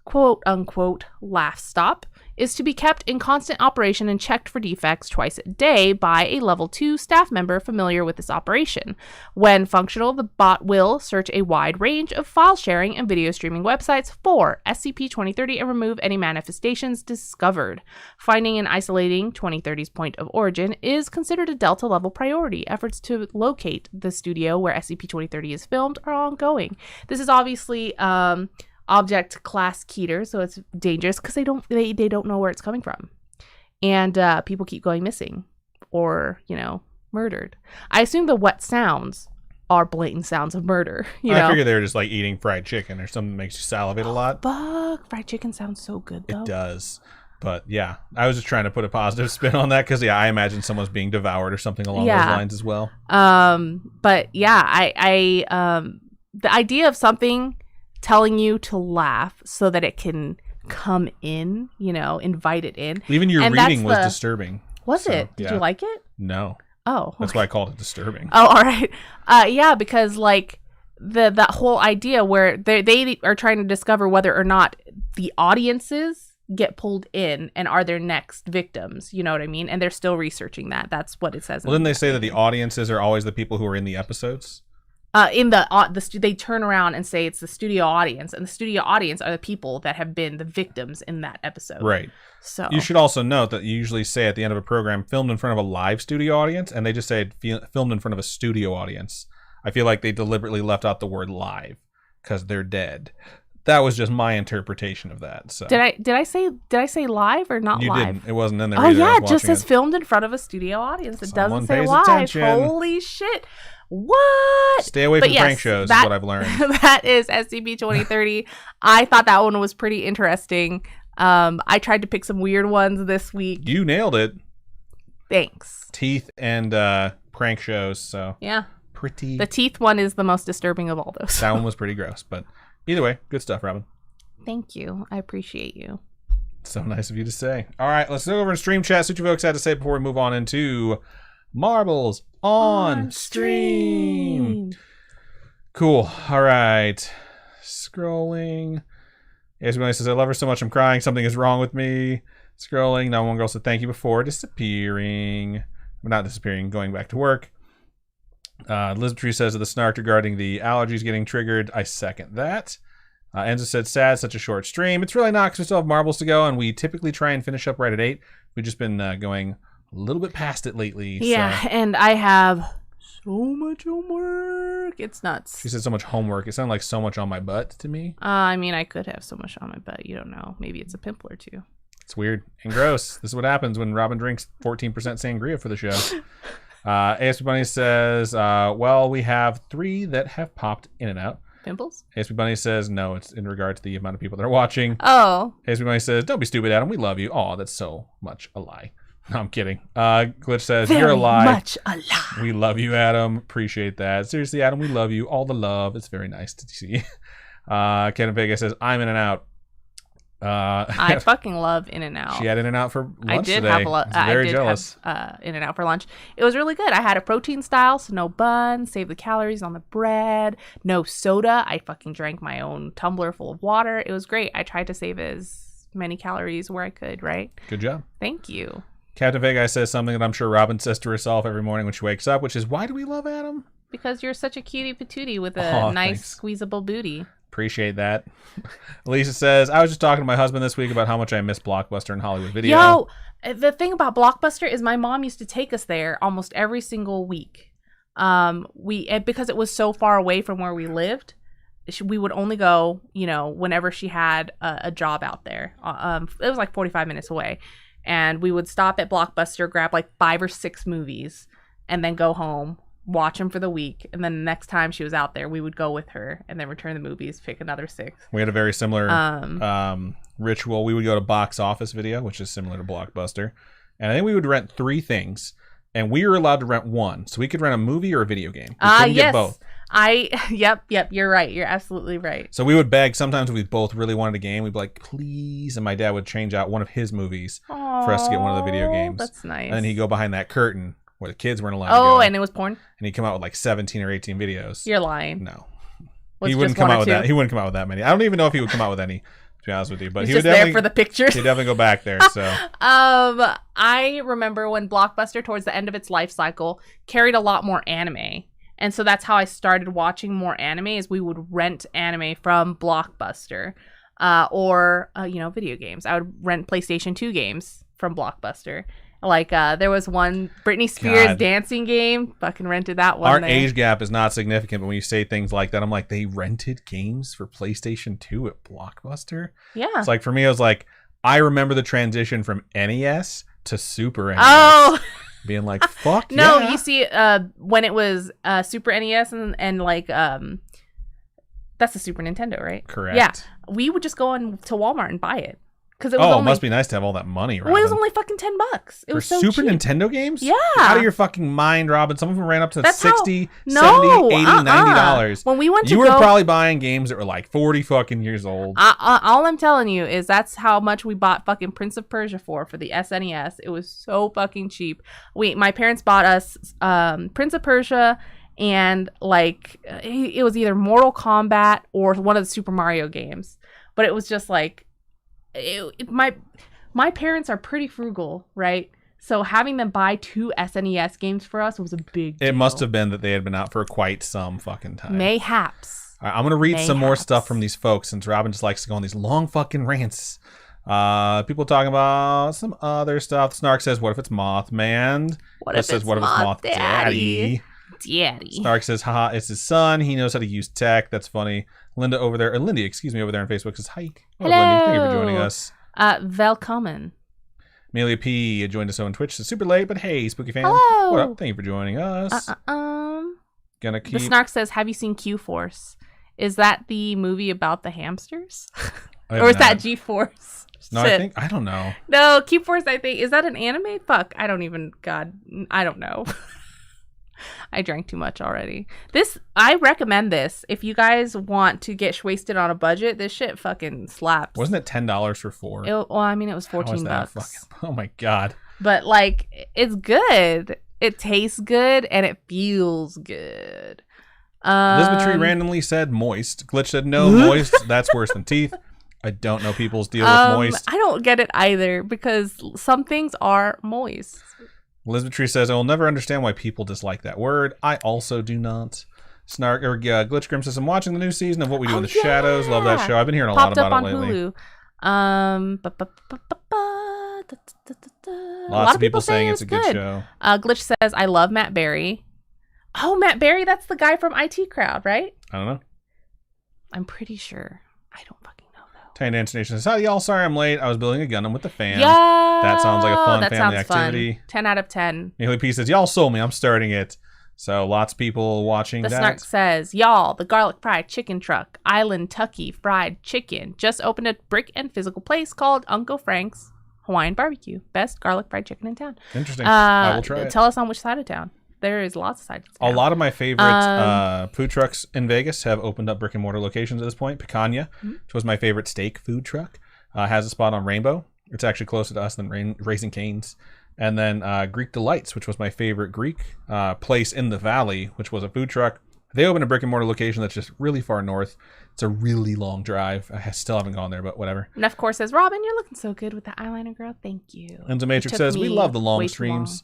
quote-unquote, laugh stop, is to be kept in constant operation and checked for defects twice a day by a level 2 staff member familiar with this operation. When functional, the bot will search a wide range of file sharing and video streaming websites for SCP-2030 and remove any manifestations discovered. Finding and isolating 2030's point of origin is considered a Delta level priority. Efforts to locate the studio where SCP-2030 is filmed are ongoing. This is obviously object class Keter, so it's dangerous because they don't know where it's coming from, and people keep going missing or murdered. I assume the wet sounds are blatant sounds of murder. I figure they're just like eating fried chicken or something that makes you salivate a lot. Fuck, fried chicken sounds so good though. It does. But yeah, I was just trying to put a positive spin on that because I imagine someone's being devoured or something along those lines as well. But yeah, I the idea of something telling you to laugh so that it can come in, invite it in. Even your reading was disturbing. Was it? Did you like it? No. Oh. That's why I called it disturbing. Oh, all right. Yeah, because like that whole idea where they are trying to discover whether or not the audiences get pulled in and are their next victims. You know what I mean? And they're still researching that. That's what it says. Well, didn't they say that the audiences are always the people who are in the episodes? They turn around and say it's the studio audience, and the studio audience are the people that have been the victims in that episode. Right. So you should also note that you usually say at the end of a program, filmed in front of a live studio audience, and they just say filmed in front of a studio audience. I feel like they deliberately left out the word live because they're dead. That was just my interpretation of that. So did I say live or not you live? You didn't. It wasn't in there. Oh either. yeah, it just says filmed in front of a studio audience. It doesn't say live. Attention. Holy shit. What? Stay away from prank shows is what I've learned. That is SCP-2030. I thought that one was pretty interesting. I tried to pick some weird ones this week. You nailed it. Thanks. Teeth and prank shows. So yeah, pretty. The teeth one is the most disturbing of all those. That one was pretty gross, but either way, good stuff, Robin. Thank you. I appreciate you. So nice of you to say. All right, let's go over and stream chat. See what you folks had to say before we move on into Marbles on stream. Cool. All right. Scrolling. Everybody says, I love her so much I'm crying. Something is wrong with me. Scrolling. Now one girl said thank you before disappearing. Not disappearing, going back to work. Elizabeth Tree says the snark regarding the allergies getting triggered. I second that. Enzo said, sad, such a short stream. It's really not because we still have marbles to go, and we typically try and finish up right at 8. We've just been going a little bit past it lately. Yeah, so. And I have so much homework. It's nuts. She said so much homework. It sounded like so much on my butt to me. I mean, I could have so much on my butt. You don't know. Maybe it's a pimple or two. It's weird and gross. This is what happens when Robin drinks 14% sangria for the show. ASP Bunny says, well, we have 3 that have popped in and out. Pimples? ASP Bunny says, no, it's in regard to the amount of people that are watching. Oh. ASP Bunny says, don't be stupid, Adam. We love you. Oh, that's so much a lie. No, I'm kidding. Glitch says, very you're a lie. Much a lie. We love you, Adam. Appreciate that. Seriously, Adam, we love you. All the love. It's very nice to see. Ken Vega says, I'm in and out. I fucking love In-N-Out. She had In-N-Out for lunch today. I did jealous. have In-N-Out for lunch. It was really good. I had a protein style, so no bun, save the calories on the bread, no soda. I fucking drank my own tumbler full of water. It was great. I tried to save as many calories where I could, right? Good job. Thank you. Captain Vega says something that I'm sure Robin says to herself every morning when she wakes up, which is, why do we love Adam? Because you're such a cutie patootie with a nice squeezable booty. Appreciate that. Elisa says, I was just talking to my husband this week about how much I miss Blockbuster and Hollywood Video. Yo, the thing about Blockbuster is my mom used to take us there almost every single week. Because it was so far away from where we lived, we would only go, whenever she had a job out there. It was like 45 minutes away. And we would stop at Blockbuster, grab like 5 or 6 movies, and then go home, watch them for the week. And then the next time she was out there, we would go with her and then return the movies, pick another 6. We had a very similar ritual. We would go to Box Office Video, which is similar to Blockbuster. And I think we would rent 3 things. And we were allowed to rent 1. So we could rent a movie or a video game. We couldn't get both. Yep, you're right. You're absolutely right. So we would beg. Sometimes we both really wanted a game. We'd be like, please. And my dad would change out one of his movies for us to get one of the video games. That's nice. And then he'd go behind that curtain where the kids weren't allowed to go. Oh, and it was porn? And he'd come out with like 17 or 18 videos. You're lying. No. Was He wouldn't come out with that. He wouldn't come out with that many. I don't even know if he would come out with any, to be honest with you. But he would definitely there for the pictures. He'd definitely go back there. So I remember when Blockbuster, towards the end of its life cycle, carried a lot more anime. And so that's how I started watching more anime, is we would rent anime from Blockbuster or video games. I would rent PlayStation 2 games from Blockbuster. Like there was one Britney Spears dancing game. Fucking rented that one. Our age gap is not significant, but when you say things like that, I'm like, they rented games for PlayStation 2 at Blockbuster? Yeah. It's like, for me, I was like, I remember the transition from NES to Super NES. Oh! Being like, fuck no, yeah. you see, when it was Super NES and like, that's the Super Nintendo, right? Correct. Yeah. We would just go to Walmart and buy it. It was it must be nice to have all that money, Robin. Well, it was only fucking $10. It was so Super cheap. Nintendo games? Yeah. You're out of your fucking mind, Robin. Some of them ran up to $60, $70, $80, $90. When we went you were probably buying games that were like 40 fucking years old. All I'm telling you is that's how much we bought fucking Prince of Persia for the SNES. It was so fucking cheap. My parents bought us Prince of Persia, and like it was either Mortal Kombat or one of the Super Mario games. But it was just like my parents are pretty frugal, right? So having them buy 2 SNES games for us was a big deal. It must have been that they had been out for quite some fucking time. Mayhaps. All right, I'm going to read some more stuff from these folks, since Robin just likes to go on these long fucking rants. People talking about some other stuff. Snark says, what if it's Mothman? What if it's Moth Daddy? Snark says, haha, it's his son. He knows how to use tech. That's funny. Lindy, over there on Facebook says, hi. Hello. Lindy, thank you for joining us. Velkommen. Amelia P. joined us on Twitch. It's super late, but hey, Spooky fan. Hello. What up? Thank you for joining us. Gonna keep... The Snark says, have you seen Q-Force? Is that the movie about the hamsters? Or is that G-Force? No, I don't know. No, Q-Force, I think. Is that an anime? Fuck, I don't know. I drank too much already. I recommend this. If you guys want to get wasted on a budget, this shit fucking slaps. Wasn't it $10 for 4? It was $14. Oh my god. But like, it's good. It tastes good and it feels good. Elizabeth Tree randomly said moist. Glitch said no, moist. That's worse than teeth. I don't know people's deal with moist. I don't get it either, because some things are moist. Elizabeth Tree says, I will never understand why people dislike that word. I also do not. Glitch Grim says, I'm watching the new season of What We Do in the Shadows. Love that show. I've been hearing a lot about it lately. Lots of people saying it's a good show. Glitch says, I love Matt Berry. Oh, Matt Berry, that's the guy from IT Crowd, right? I don't know. I'm pretty sure. I don't fucking know, though. Tiny Dance Nation says, hi, y'all. Sorry I'm late. I was building a Gundam with the fam. Yeah. That sounds like a fun family activity. Fun. 10 out of 10. Nearly P says, y'all sold me. I'm starting it. So lots of people watching the that. Snark says, y'all, the garlic fried chicken truck, Island Tucky fried chicken, just opened a brick and physical place called Uncle Frank's Hawaiian Barbecue. Best garlic fried chicken in town. Interesting. I will try it. Tell us on which side of town. There is lots of sides of town. A lot of my favorite food trucks in Vegas have opened up brick and mortar locations at this point. Picanha, which was my favorite steak food truck, has a spot on Rainbow. It's actually closer to us than Raising Cane's. And then Greek Delights, which was my favorite Greek place in the valley, which was a food truck. They opened a brick and mortar location that's just really far north. It's a really long drive. I still haven't gone there, but whatever. Neff Core says, Robin, you're looking so good with the eyeliner, girl. Thank you. Enzo Matrix says, we love the long streams.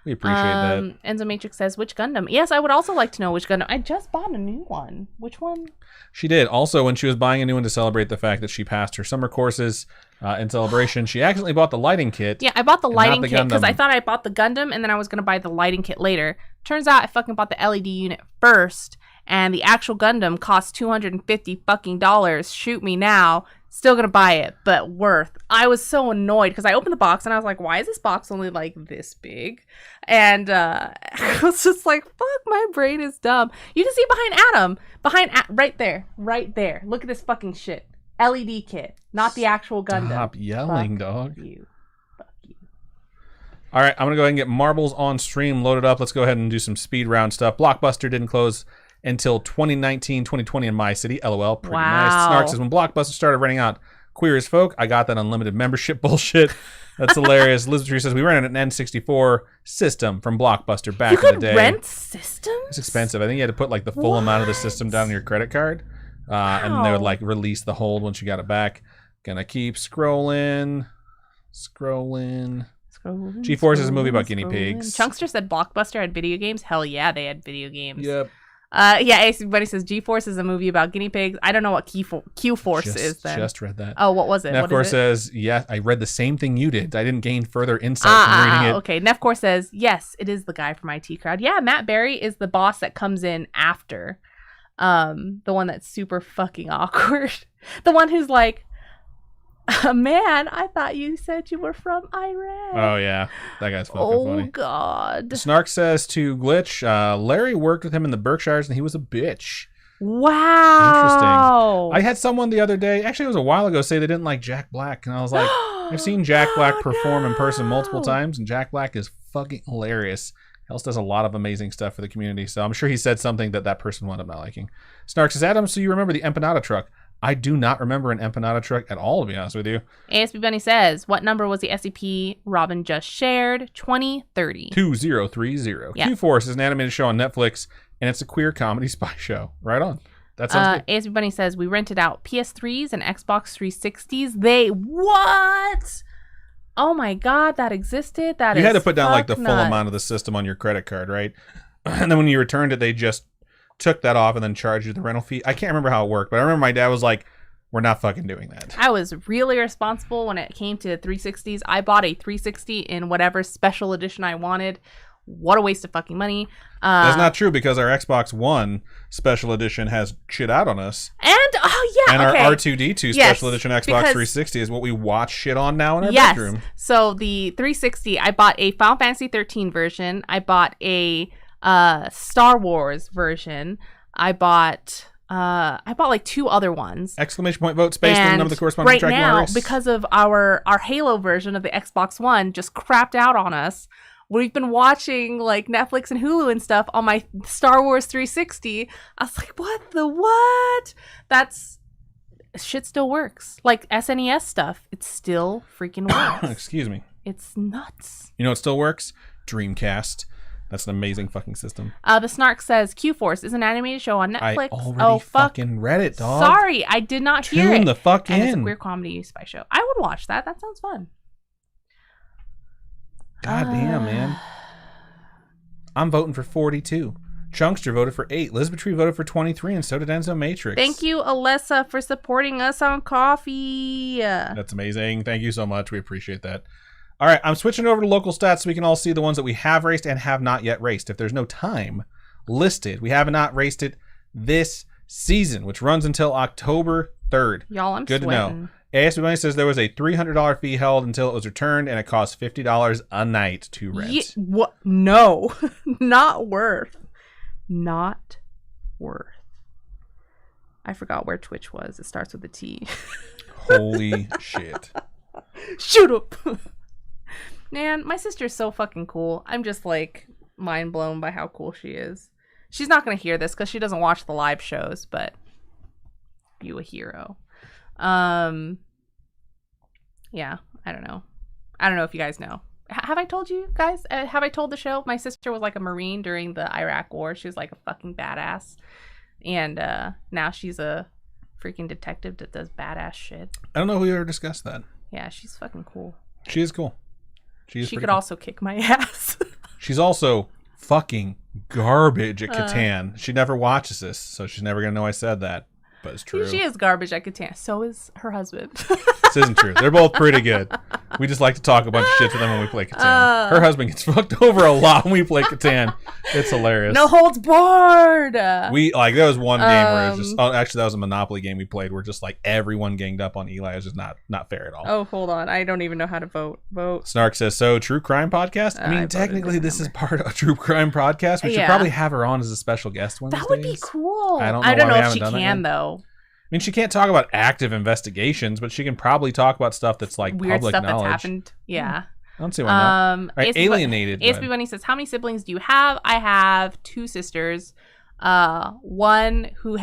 We appreciate that. Enzo Matrix says, which Gundam? Yes, I would also like to know which Gundam. I just bought a new one. Which one? She did. Also, when she was buying a new one to celebrate the fact that she passed her summer courses in celebration, she accidentally bought the lighting kit. Yeah, I bought the lighting kit because I thought I bought the Gundam and then I was going to buy the lighting kit later. Turns out I fucking bought the LED unit first, and the actual Gundam cost $250 fucking dollars. Shoot me now. Still gonna buy it, but worth. I was so annoyed because I opened the box and I was like, why is this box only like this big? And I was just like, fuck, my brain is dumb. You can see behind Adam. Right there. Look at this fucking shit. LED kit, not the actual Gundam. Stop yelling, dog. Fuck you. All right, I'm going to go ahead and get marbles on stream loaded up. Let's go ahead and do some speed round stuff. Blockbuster didn't close until 2019, 2020 in my city. LOL. Pretty Wow. nice. Snark says, when Blockbuster started renting out Queer as Folk, I got that unlimited membership bullshit. That's hilarious. Liz Tree says, we rented an N64 system from Blockbuster back in the day. You could rent systems? It's expensive. I think you had to put like the full amount of the system down on your credit card. And then they would like release the hold once you got it back. Gonna keep scrolling. G-Force is a movie about guinea pigs. Chunkster said Blockbuster had video games. Hell yeah, they had video games. Yep. Yeah, AC Buddy says G-Force is a movie about guinea pigs. I don't know what Q-Force is then. Just read that. Oh, what was it? Nefcor says, yeah, I read the same thing you did. I didn't gain further insight from reading it. Okay, Nefcor says, yes, it is the guy from IT Crowd. Yeah, Matt Berry is the boss that comes in after. The one that's super fucking awkward. The one who's like, man, I thought you said you were from Iraq. Oh, yeah. That guy's fucking funny. Oh, God. Snark says to Glitch, Larry worked with him in the Berkshires and he was a bitch. Wow. Interesting. I had someone the other day, actually it was a while ago, say they didn't like Jack Black. And I was like, I've seen Jack Black perform in person multiple times, and Jack Black is fucking hilarious. He also does a lot of amazing stuff for the community. So I'm sure he said something that person wound up not liking. Snark says, Adam, so you remember the empanada truck? I do not remember an empanada truck at all, to be honest with you. ASB Bunny says, what number was the SCP Robin just shared? 2030. 2030. Yeah. Q-Force is an animated show on Netflix, and it's a queer comedy spy show. Right on. That sounds good. ASB Bunny says, we rented out PS3s and Xbox 360s. What? Oh my God, that existed? You had to put down like the full amount of the system on your credit card, right? And then when you returned it, they just took that off and then charged you the rental fee. I can't remember how it worked, but I remember my dad was like, we're not fucking doing that. I was really responsible when it came to 360s. I bought a 360 in whatever special edition I wanted. What a waste of fucking money. That's not true, because our Xbox One special edition has shit out on us. And, our R2-D2 special edition Xbox 360 is what we watch shit on now in our bedroom. So the 360, I bought a Final Fantasy 13 version. I bought a Star Wars version. I bought like 2 other ones. Exclamation point vote space and the number of the corresponding right tracking now, wires. because of our Halo version of the Xbox One just crapped out on us. We've been watching like Netflix and Hulu and stuff on my Star Wars 360. I was like, what? Shit still works. Like SNES stuff, it still freaking works. Excuse me. It's nuts. You know what still works? Dreamcast. That's an amazing fucking system. The Snark says Q-Force is an animated show on Netflix. I already fucking read it, dog. Sorry, I did not hear it. Tune the fuck and in. It's a queer comedy spy show. I would watch that. That sounds fun. God damn, man. I'm voting for 42. Chunkster voted for 8. Elizabeth Tree voted for 23, and so did Enzo Matrix. Thank you, Alessa, for supporting us on Coffee. That's amazing. Thank you so much. We appreciate that. All right, I'm switching over to local stats so we can all see the ones that we have raced and have not yet raced. If there's no time listed, we have not raced it this season, which runs until October 3rd. Y'all, I'm good sweating. to know. ASB Money says there was a $300 fee held until it was returned, and it cost $50 a night to rent. What? No, not worth. Not worth. I forgot where Twitch was. It starts with a T. Holy shit. Shoot up. Man, my sister's so fucking cool. I'm just like mind blown by how cool she is. She's not going to hear this because she doesn't watch the live shows, but you a hero. Yeah, I don't know if you guys know. Have I told you guys? Have I told the show? My sister was like a Marine during the Iraq War. She was like a fucking badass. And now she's a freaking detective that does badass shit. I don't know if we ever discussed that. Yeah, she's fucking cool. She is cool. She could also kick my ass. She's also fucking garbage at Catan. She never watches this, so she's never going to know I said that. But it's true. She is garbage at Catan. So is her husband. This isn't true. They're both pretty good. We just like to talk a bunch of shit to them when we play Catan. Her husband gets fucked over a lot when we play Catan. It's hilarious. No holds barred. There was one game where it was just, actually that was a Monopoly game we played where just like everyone ganged up on Eli. It was just not fair at all. Oh, hold on. I don't even know how to vote. Snark says, so true crime podcast? I mean, technically this is part of a true crime podcast. We should probably have her on as a special guest one of these days. That would be cool. I don't know if she can though. I mean, she can't talk about active investigations, but she can probably talk about stuff that's like weird public stuff knowledge. That's happened. Yeah. I don't see why not. All right, Alienated. ASB Bunny says, how many siblings do you have? I have 2 sisters. One who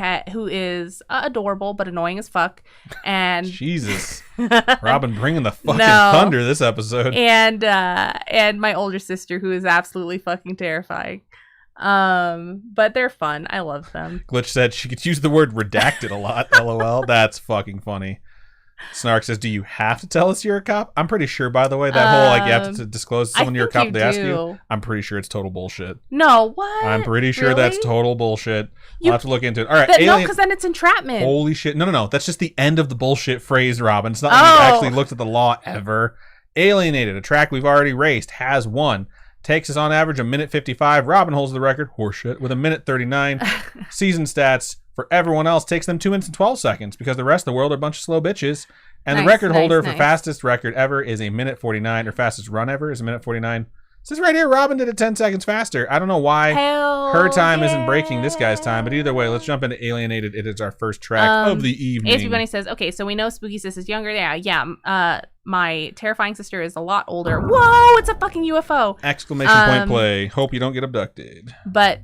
is adorable but annoying as fuck, and Jesus, Robin bringing the fucking thunder this episode. And my older sister who is absolutely fucking terrifying. But they're fun. I love them. Glitch said she could use the word redacted a lot. LOL. That's fucking funny. Snark says, do you have to tell us you're a cop? I'm pretty sure, by the way, that whole, like, you have to disclose to someone you're a cop if they ask you. I'm pretty sure it's total bullshit. No, what? I'm pretty sure that's total bullshit. I'll have to look into it. All right, no, because then it's entrapment. Holy shit. No. That's just the end of the bullshit phrase, Robin. It's not like you've actually looked at the law ever. Alienated, a track we've already raced, has won. Takes us on average a minute 55. Robin holds the record, horseshit, with a minute 39. Season stats for everyone else takes them 2 minutes and 12 seconds because the rest of the world are a bunch of slow bitches. And the record holder for fastest record ever is a minute 49, or fastest run ever is a minute 49. It says right here, Robin did it 10 seconds faster. I don't know why her time isn't breaking this guy's time, but either way, let's jump into Alienated. It is our first track of the evening. ASB Bunny says, okay, so we know Spooky Sis is younger. Yeah. My terrifying sister is a lot older. Whoa, it's a fucking UFO! Exclamation point play. Hope you don't get abducted. But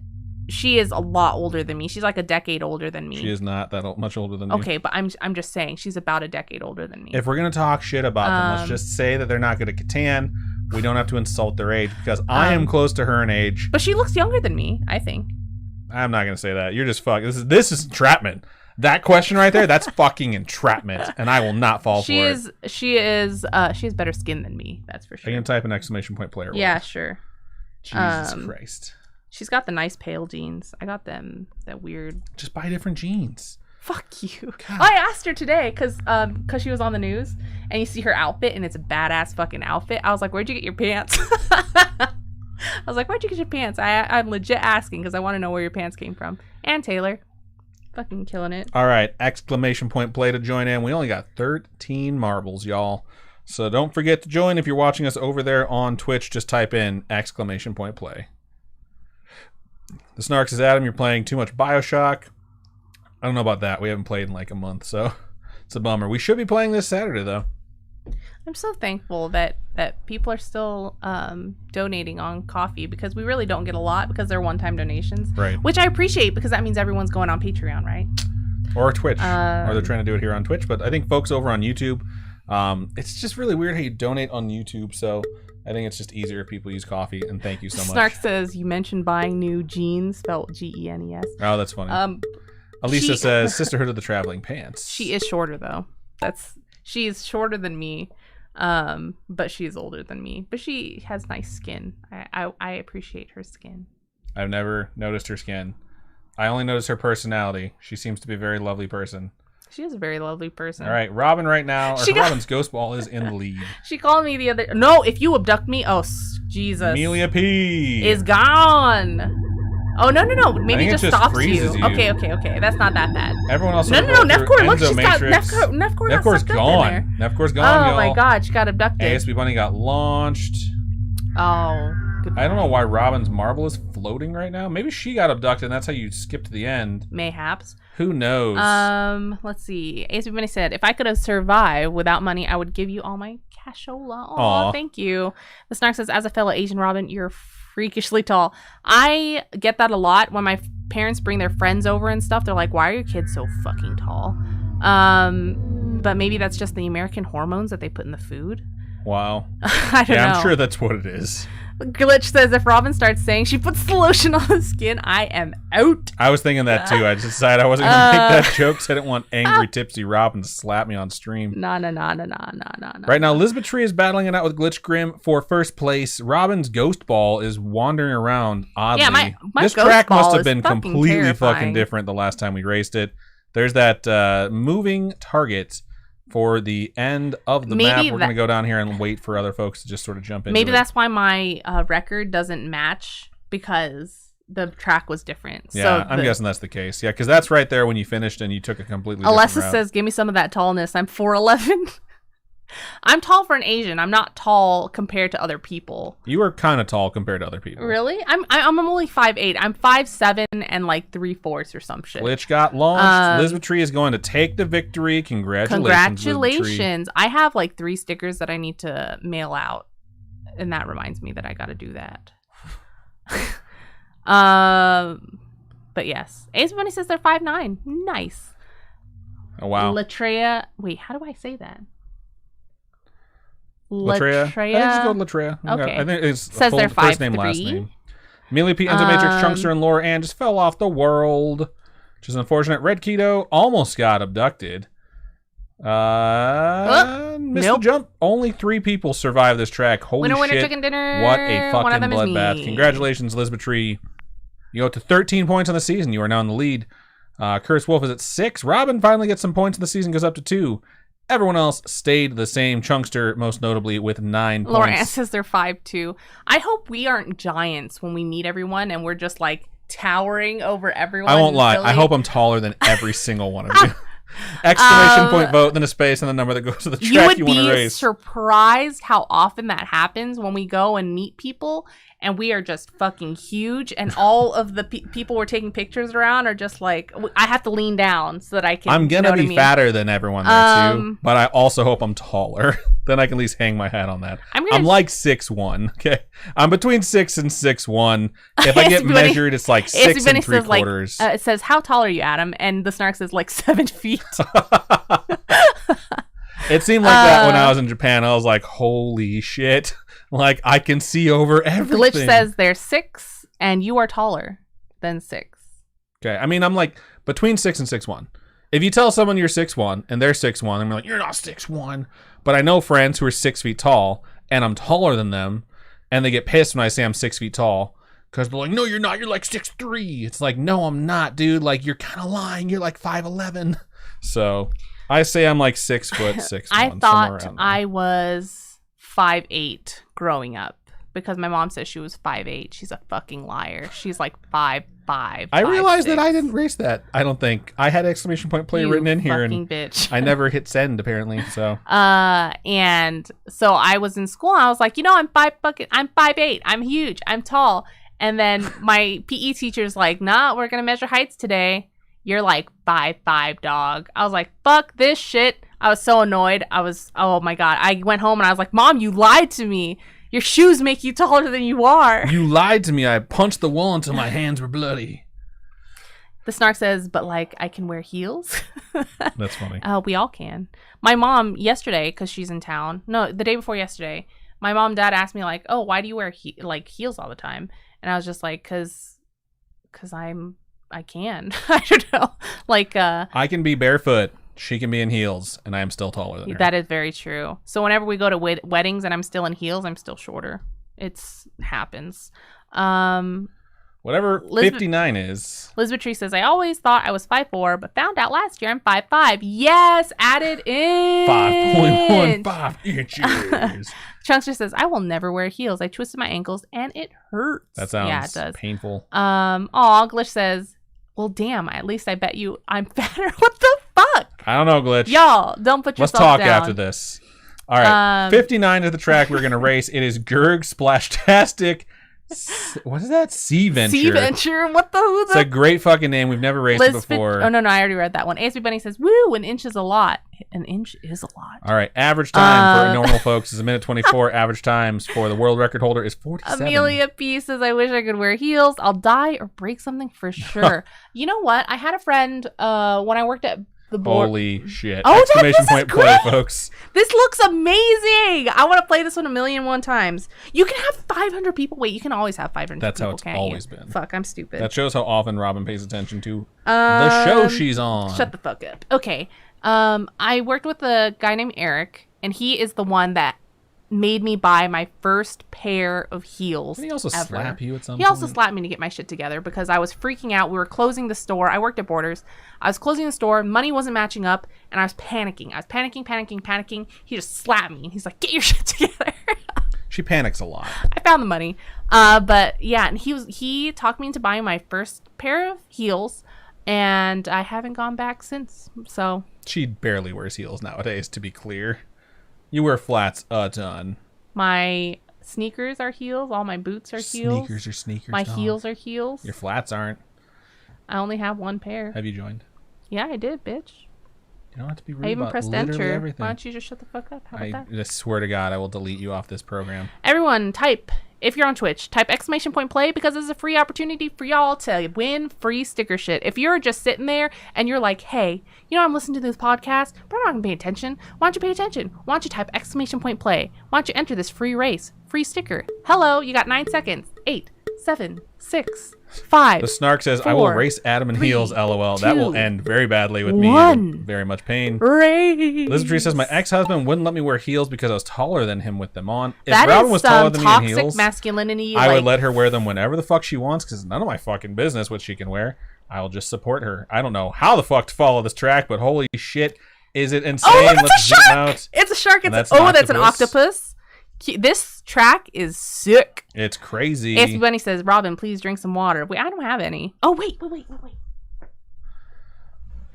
she is a lot older than me. She's like a decade older than me. She is not that much older than me. Okay, but I'm just saying she's about a decade older than me. If we're gonna talk shit about them, let's just say that they're not good at Catan. We don't have to insult their age because I am close to her in age. But she looks younger than me, I think. I'm not gonna say that. You're just fucking. This is entrapment. That question right there, that's fucking entrapment, and I will not fall for it. She has better skin than me. That's for sure. I can type an exclamation point player. Yeah, sure. Jesus Christ. She's got the nice pale jeans. I got them. That weird. Just buy different jeans. Fuck you. I asked her today because she was on the news, and you see her outfit, and it's a badass fucking outfit. I was like, where'd you get your pants? I was like, where'd you get your pants? I'm legit asking because I want to know where your pants came from. And Taylor. Fucking killing it. All right, exclamation point play to join in. We only got 13 marbles, y'all. So don't forget to join. If you're watching us over there on Twitch, just type in exclamation point play. The Snark says, Adam, you're playing too much BioShock. I don't know about that. We haven't played in like a month, so it's a bummer. We should be playing this Saturday, though. I'm so thankful that people are still donating on coffee because we really don't get a lot because they're one-time donations. Right. Which I appreciate because that means everyone's going on Patreon, right? Or Twitch. Or they're trying to do it here on Twitch. But I think folks over on YouTube, it's just really weird how you donate on YouTube. So I think it's just easier if people use coffee. And thank you so much. Snark says, you mentioned buying new jeans, spelled Genes. Oh, that's funny. Alisa says, Sisterhood of the Traveling Pants. She is shorter, though. She is shorter than me. But she's older than me. But she has nice skin. I appreciate her skin. I've never noticed her skin. I only notice her personality. She seems to be a very lovely person. She is a very lovely person. All right, Robin right now, Robin's ghost ball is in the lead. She called me the other... No, if you abduct me... Oh, Jesus. Amelia P. is gone. Oh, no. Maybe it just stops you. Okay. That's not that bad. Everyone else... No. Nefcore, look, she's got... Nefcore's gone. Nefcore's gone, y'all. Oh, my God. She got abducted. ASB Bunny got launched. Oh, I don't know why Robin's marble is floating right now. Maybe she got abducted and that's how you skipped to the end. Mayhaps. Who knows? Let's see. ASB Bunny said, if I could have survived without money, I would give you all my cashola. Aw, thank you. The Snark says, as a fellow Asian Robin, you're freakishly tall. I get that a lot when my parents bring their friends over and stuff. They're like, why are your kids so fucking tall? But maybe that's just the American hormones that they put in the food. Wow. I don't know. I'm sure that's what it is. Glitch says, if Robin starts saying she puts the lotion on the skin, I am out. I was thinking that too. I just decided I wasn't going to make that joke because I didn't want angry tipsy Robin to slap me on stream. No. Right now, Elizabeth Tree is battling it out with Glitch Grim for first place. Robin's ghost ball is wandering around oddly. Yeah, my this ghost track ball must have is been fucking completely terrifying. fucking different the last time we raced it. There's that moving target for the end of the map. We're going to go down here and wait for other folks to just sort of jump in. Maybe that's why my record doesn't match, because the track was different. Yeah, so I'm guessing that's the case. Yeah, because that's right there when you finished and you took a completely different Alessa route. says, give me some of that tallness. I'm 4'11". I'm tall for an Asian. I'm not tall compared to other people. You are kind of tall compared to other people. Really? I'm only 5'8". I'm 5'7" and like 3/4 or some shit. Glitch got launched. Elizabeth Tree is going to take the victory. Congratulations. I have like 3 stickers that I need to mail out, and that reminds me that I got to do that. But But yes. Ace Bunny says they're 5'9". Nice. Oh, wow. Latreia. Wait, how do I say that? Latreia. I think just go with Latreia. Okay. I think it's says they're 5'3". First name, last name. Amelia P. Enzomatrix, Chunkster, and Laura Ann just fell off the world, which is unfortunate. Red Keto almost got abducted. Missed the jump. Only 3 people survived this track. Holy shit. Winner, chicken dinner. What a One of fucking them is bloodbath. me. Congratulations, Elizabeth Tree. You go to 13 points on the season. You are now in the lead. Curse Wolf is at 6. Robin finally gets some points in the season, goes up to 2. Everyone else stayed the same. Chunkster, most notably, with 9 points. Laura Ann says they're 5'2". I hope we aren't giants when we meet everyone and we're just like towering over everyone. I won't lie. I hope I'm taller than every single one of you. Exclamation point vote, then a space, and the number that goes to the track you want to race. You would be surprised how often that happens when we go and meet people and we are just fucking huge and all of the people we're taking pictures around are just like, I have to lean down so that I can. I'm going to be fatter than everyone there too, but I also hope I'm taller. Then I can at least hang my hat on that. I'm like 6'1", okay? I'm between 6 and 6'1". If I get measured, it's like 6 and 3/4. Like, it says, how tall are you, Adam? And the snark says like 7 feet. It seemed like that when I was in Japan. I was like, holy shit. Like, I can see over everything. Glitch says they're 6 and you are taller than 6. Okay, I mean, I'm like between 6 and 6'1". If you tell someone you're 6'1" and they're 6'1", I'm like, you're not 6'1". But I know friends who are 6 feet tall and I'm taller than them, and they get pissed when I say I'm 6 feet tall because they're like, no, you're not. You're like 6'3". It's like, no, I'm not, dude. Like, you're kind of lying. You're like 5'11". So I say I'm like 6 foot 6'1". I thought I was 5'8" growing up because my mom says she was 5'8". She's a fucking liar. She's like 5'5". I realized that I didn't race that. I don't think I had exclamation point play written in here, and bitch. I never hit send apparently. So and so I was in school. And I was like, I'm 5'8". I'm huge. I'm tall. And then my PE teacher's like, nah, we're gonna measure heights today. You're like 5'5", dog. I was like, fuck this shit. I was so annoyed. Oh my God. I went home and I was like, Mom, you lied to me. Your shoes make you taller than you are. You lied to me. I punched the wall until my hands were bloody. The snark says, but like, I can wear heels. That's funny. We all can. My mom yesterday, because she's in town. No, the day before yesterday, my mom and dad asked me like, oh, why do you wear heels all the time? And I was just like, cause I can. I don't know. Like, I can be barefoot. She can be in heels, and I am still taller than her. That is very true. So whenever we go to weddings and I'm still in heels, I'm still shorter. It happens. Whatever 59 is. Elizabeth Tree says, I always thought I was 5'4", but found out last year I'm 5'5". Yes, added in. 5.15 inches. Chunkster says, I will never wear heels. I twisted my ankles, and it hurts. That sounds painful. Glitch says, well, damn, at least I bet you I'm fatter. What the fuck? I don't know, Glitch. Y'all, don't put yourself down. Let's talk after this. All right, 59 is the track we're going to race. It is Gerg Splashtastic. What is that? Sea Venture. Sea Venture? What the? It's a great fucking name. We've never raced it before. Oh, no, I already read that one. ASB Bunny says, woo, an inch is a lot. An inch is a lot. All right, average time for normal folks is 1:24. Average times for the world record holder is 47. Amelia P says, I wish I could wear heels. I'll die or break something for sure. You know what? I had a friend when I worked at the board. Holy shit. Oh, exclamation point play, folks. This looks amazing. I want to play this one 1,000,001 times. You can have 500 people. Wait, you can always have 500 That's people. That's how it's always been. Fuck, I'm stupid. That shows how often Robin pays attention to the show she's on. Shut the fuck up. Okay. I worked with a guy named Eric, and he is the one that made me buy my first pair of heels. Did he also slap you at some point? He also slapped me to get my shit together because I was freaking out. We were closing the store. I worked at Borders. I was closing the store. Money wasn't matching up, and I was panicking. Panicking. He just slapped me, and he's like, get your shit together. She panics a lot. I found the money. But yeah, and he talked me into buying my first pair of heels, and I haven't gone back since. So she barely wears heels nowadays, to be clear. You wear flats a ton. My sneakers are heels. All my boots are heels. Sneakers are sneakers. My heels are heels. Your flats aren't. I only have one pair. Have you joined? Yeah, I did, bitch. You don't have to be rude. I even pressed enter. Everything. Why don't you just shut the fuck up? How about that? I swear to God, I will delete you off this program. Everyone, type if you're on Twitch, type !play because it's a free opportunity for y'all to win free sticker shit. If you're just sitting there and you're like, hey, I'm listening to this podcast, but I'm not going to pay attention. Why don't you pay attention? Why don't you type !play? Why don't you enter this free race, free sticker? Hello, you got 9 seconds. 8, 7, 6, 5. The snark says, 4, I will race Adam in 3, heels, lol. 2, that will end very badly with me 1. in very much pain. Race. Elizabeth says, my ex-husband wouldn't let me wear heels because I was taller than him with them on. If That Robin is was taller some than me in toxic heels, masculinity. I would let her wear them whenever the fuck she wants because none of my fucking business what she can wear. I'll just support her. I don't know how the fuck to follow this track, but holy shit, is it insane? Oh, look, Let's it's a zoom shark! out. It's a shark. That's an octopus. This track is sick. It's crazy. ASB Bunny says, Robin, please drink some water. Wait, I don't have any. Oh, wait.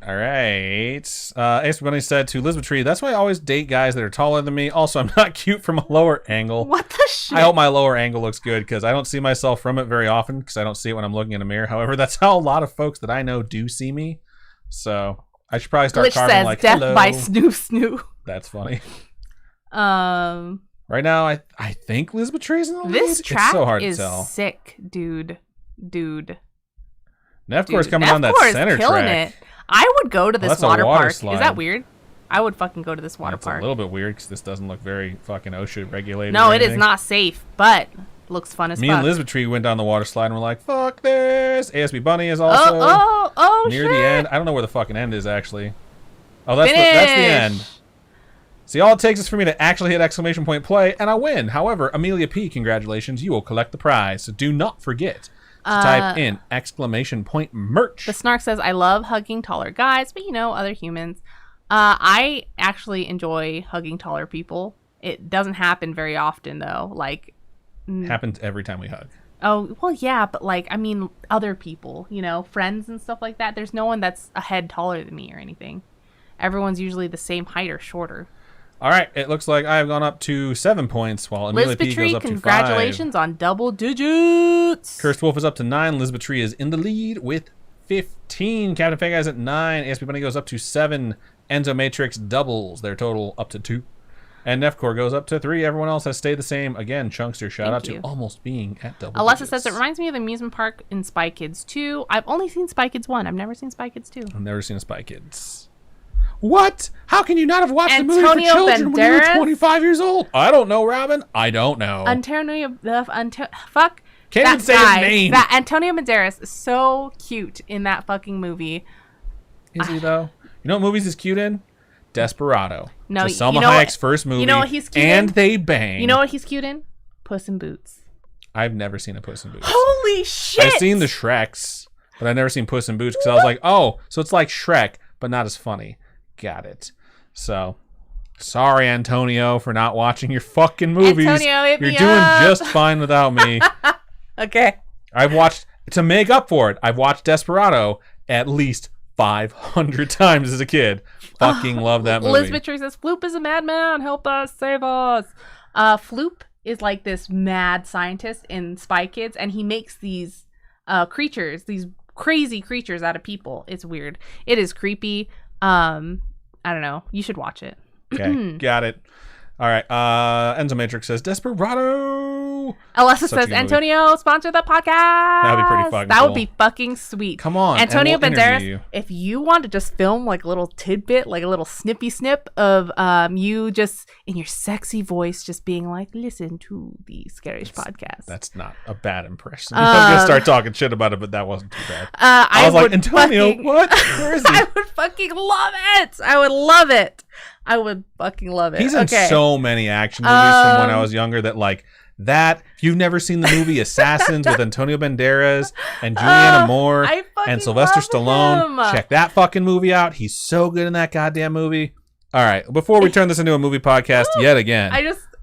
All right. ASB Bunny said to Elizabeth Tree, that's why I always date guys that are taller than me. Also, I'm not cute from a lower angle. What the shit? I hope my lower angle looks good because I don't see myself from it very often because I don't see it when I'm looking in a mirror. However, that's how a lot of folks that I know do see me. So I should probably start Glitch carving says, like, death hello. by snoo. That's funny. Um, Right now, I think Elizabeth Tree's in the lead. this track it's so hard is to tell. sick, dude. Nefcore's coming on that center killing track. it. I would go to this that's a water water park. slide. Is that weird? I would fucking go to this water That's park. a little bit weird because this doesn't look very fucking OSHA regulated. No, or it is anything. not safe, but looks fun as Me fuck. and Elizabeth Tree went down the water slide and we're like, fuck this. ASB Bunny is also near shit. the end. I don't know where the fucking end is, actually. Oh, that's the Finish. end. See, all it takes is for me to actually hit ! play, and I win. However, Amelia P., congratulations, you will collect the prize. So do not forget to type in ! merch. The Snark says, I love hugging taller guys, but other humans. I actually enjoy hugging taller people. It doesn't happen very often, though. Like, Happens every time we hug. oh, well, yeah, but other people, friends and stuff like that. There's no one that's a head taller than me or anything. Everyone's usually the same height or shorter. All right, it looks like I have gone up to 7 points, while Amelia P. goes up to 5. Congratulations on double digits. Cursed Wolf is up to 9. Elizabeth Tree is in the lead with 15. Captain Fake Guy's at 9. ASP Bunny goes up to 7. Enzo Matrix doubles their total up to 2. And Nefcore goes up to 3. Everyone else has stayed the same. Again, Chunkster, shout out to almost being at double Alessa digits. says, it reminds me of the amusement park in Spy Kids 2. I've only seen Spy Kids 1. I've never seen Spy Kids 2. I've never seen a Spy Kids. What? How can you not have watched the movie for Antonio children when you were Banderas? 25 years old? I don't know, Robin. I don't know. Fuck. Can't even say his name. That Antonio Banderas is so cute in that fucking movie. Is he, though? You know what movies he's cute in? Desperado. No, It's Salma you know Hayek's what- first movie. you know what he's cute and in? they bang. You know what he's cute in? Puss in Boots. I've never seen a Puss in Boots. Holy shit! I've seen the Shreks, but I've never seen Puss in Boots because I was like, oh, so it's like Shrek, but not as funny. Got it. So, sorry, Antonio, for not watching your fucking movies. Antonio, hit You're me doing up. just fine without me. Okay. I've watched, to make up for it, I've watched Desperado at least 500 times as a kid. Fucking love that movie. Elizabeth Tree says, Floop is a madman. Help us. Save us. Floop is like this mad scientist in Spy Kids, and he makes these creatures, these crazy creatures out of people. It's weird. It is creepy. I don't know. You should watch it. Okay, got it. All right. Enzo Matrix says Desperado. Alessa Such a says, good movie. Antonio, sponsor the podcast. That would be pretty fucking That cool. would be fucking sweet. Come on, Antonio and we'll interview Banderas, you. if you want to just film like a little tidbit, like a little snippy snip of you just in your sexy voice just being like, listen to the Scaryish Podcast. That's not a bad impression. I was going to start talking shit about it, but that wasn't too bad. I was like, would Antonio, fucking- what? Where is he? I would fucking love it. I would love it. I would fucking love it. He's in okay. so many action movies from when I was younger that, like, that, if you've never seen the movie Assassins with Antonio Banderas and Julianne Moore I fucking and Sylvester love Stallone, him. check that fucking movie out. He's so good in that goddamn movie. All right, before we turn this into a movie podcast yet again,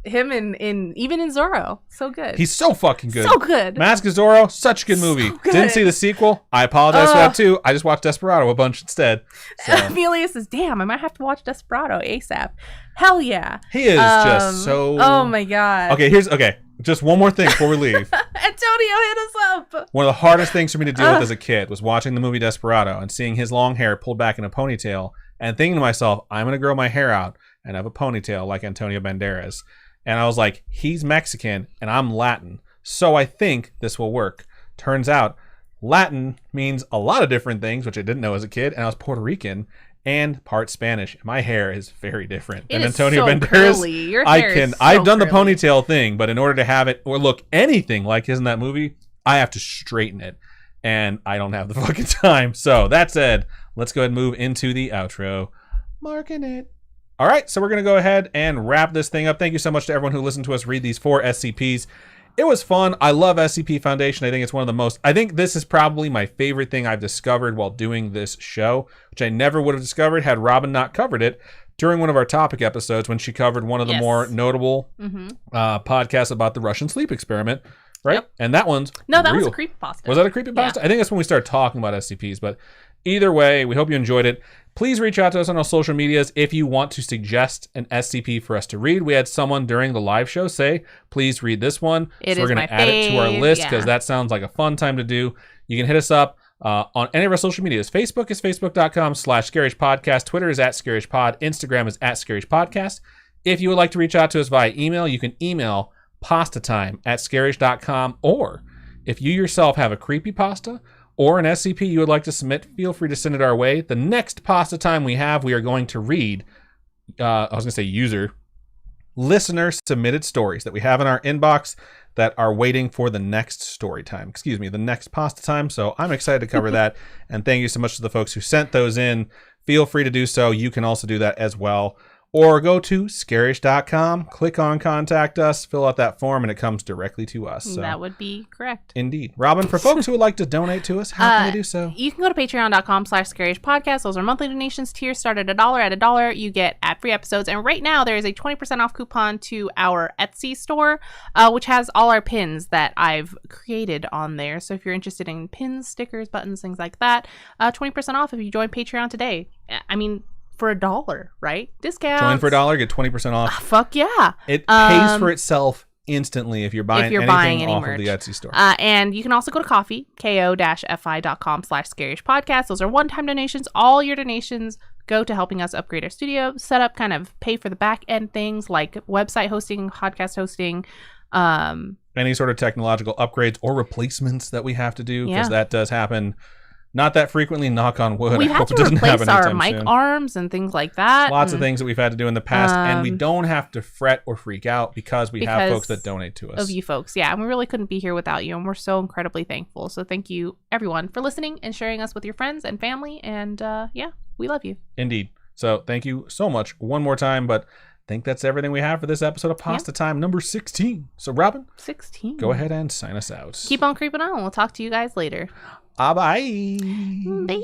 him in even in Zorro, so good. he's so fucking good. so good. Mask of Zorro, such a good movie. good. Didn't see the sequel. I apologize for that too. I just watched Desperado a bunch instead. So. Amelia says, "Damn, I might have to watch Desperado ASAP." Hell yeah. He is just so. Oh my god. Okay. Just one more thing before we leave. Antonio, hit us up. One of the hardest things for me to deal with as a kid was watching the movie Desperado and seeing his long hair pulled back in a ponytail and thinking to myself, I'm going to grow my hair out and have a ponytail like Antonio Banderas. And I was like, he's Mexican and I'm Latin. So I think this will work. Turns out Latin means a lot of different things, which I didn't know as a kid, and I was Puerto Rican and part Spanish. My hair is very different than Antonio Banderas. Curly. Your hair is so I've done the curly. ponytail thing, but in order to have it or look anything like his in that movie, I have to straighten it, and I don't have the fucking time. So that said, let's go ahead and move into the outro. Marking it. All right, so we're going to go ahead and wrap this thing up. Thank you so much to everyone who listened to us read these 4 SCPs. It was fun. I love SCP Foundation. I think it's one of the most... I think this is probably my favorite thing I've discovered while doing this show, which I never would have discovered had Robin not covered it during one of our topic episodes when she covered one of the more notable podcasts about the Russian sleep experiment, right? Yep. And that one's that real. was a creepypasta. Was that a creepypasta? Yeah. I think that's when we started talking about SCPs, but either way, we hope you enjoyed it. Please reach out to us on our social medias if you want to suggest an SCP for us to read. We had someone during the live show say, please read this one. So we're going to add it to our list because that sounds like a fun time to do. You can hit us up on any of our social medias. Facebook is facebook.com/Scaryish Podcast. Twitter is @Scaryish Pod. Instagram is @Scaryish Podcast. If you would like to reach out to us via email, you can email pastatime@scaryish.com. Or if you yourself have a creepypasta or an SCP you would like to submit, feel free to send it our way. The next pasta time we are going to read, listener submitted stories that we have in our inbox that are waiting for the next story time. The next pasta time. So I'm excited to cover that. And thank you so much to the folks who sent those in. Feel free to do so. You can also do that as well. Or go to scaryish.com, click on contact us, fill out that form, and it comes directly to us. So. That would be correct. Indeed. Robin, for folks who would like to donate to us, how can they do so? You can go to patreon.com/Scaryish Podcast. Those are monthly donations. Tiers start at $1. At $1, you get ad-free episodes. And right now, there is a 20% off coupon to our Etsy store, which has all our pins that I've created on there. So if you're interested in pins, stickers, buttons, things like that, 20% off if you join Patreon today. I mean... for $1, right? Discount. Join for $1, get 20% off. Fuck yeah. It pays for itself instantly if you're buying anything off merch. Of the Etsy store. And you can also go to coffee, ko-fi.com/Scaryish Podcast. Those are one-time donations. All your donations go to helping us upgrade our studio, set up, kind of pay for the back end things like website hosting, podcast hosting, any sort of technological upgrades or replacements that we have to do, because that does happen. Not that frequently, knock on wood. We have to replace our mic arms and things like that. Lots of things that we've had to do in the past, and we don't have to fret or freak out because we have folks that donate to us. Of you folks, yeah. And we really couldn't be here without you, and we're so incredibly thankful. So thank you, everyone, for listening and sharing us with your friends and family, and we love you. Indeed. So thank you so much one more time, but I think that's everything we have for this episode of Pasta Time number 16. So Robin, 16. Go ahead and sign us out. Keep on creeping on. We'll talk to you guys later. Bye. Bye.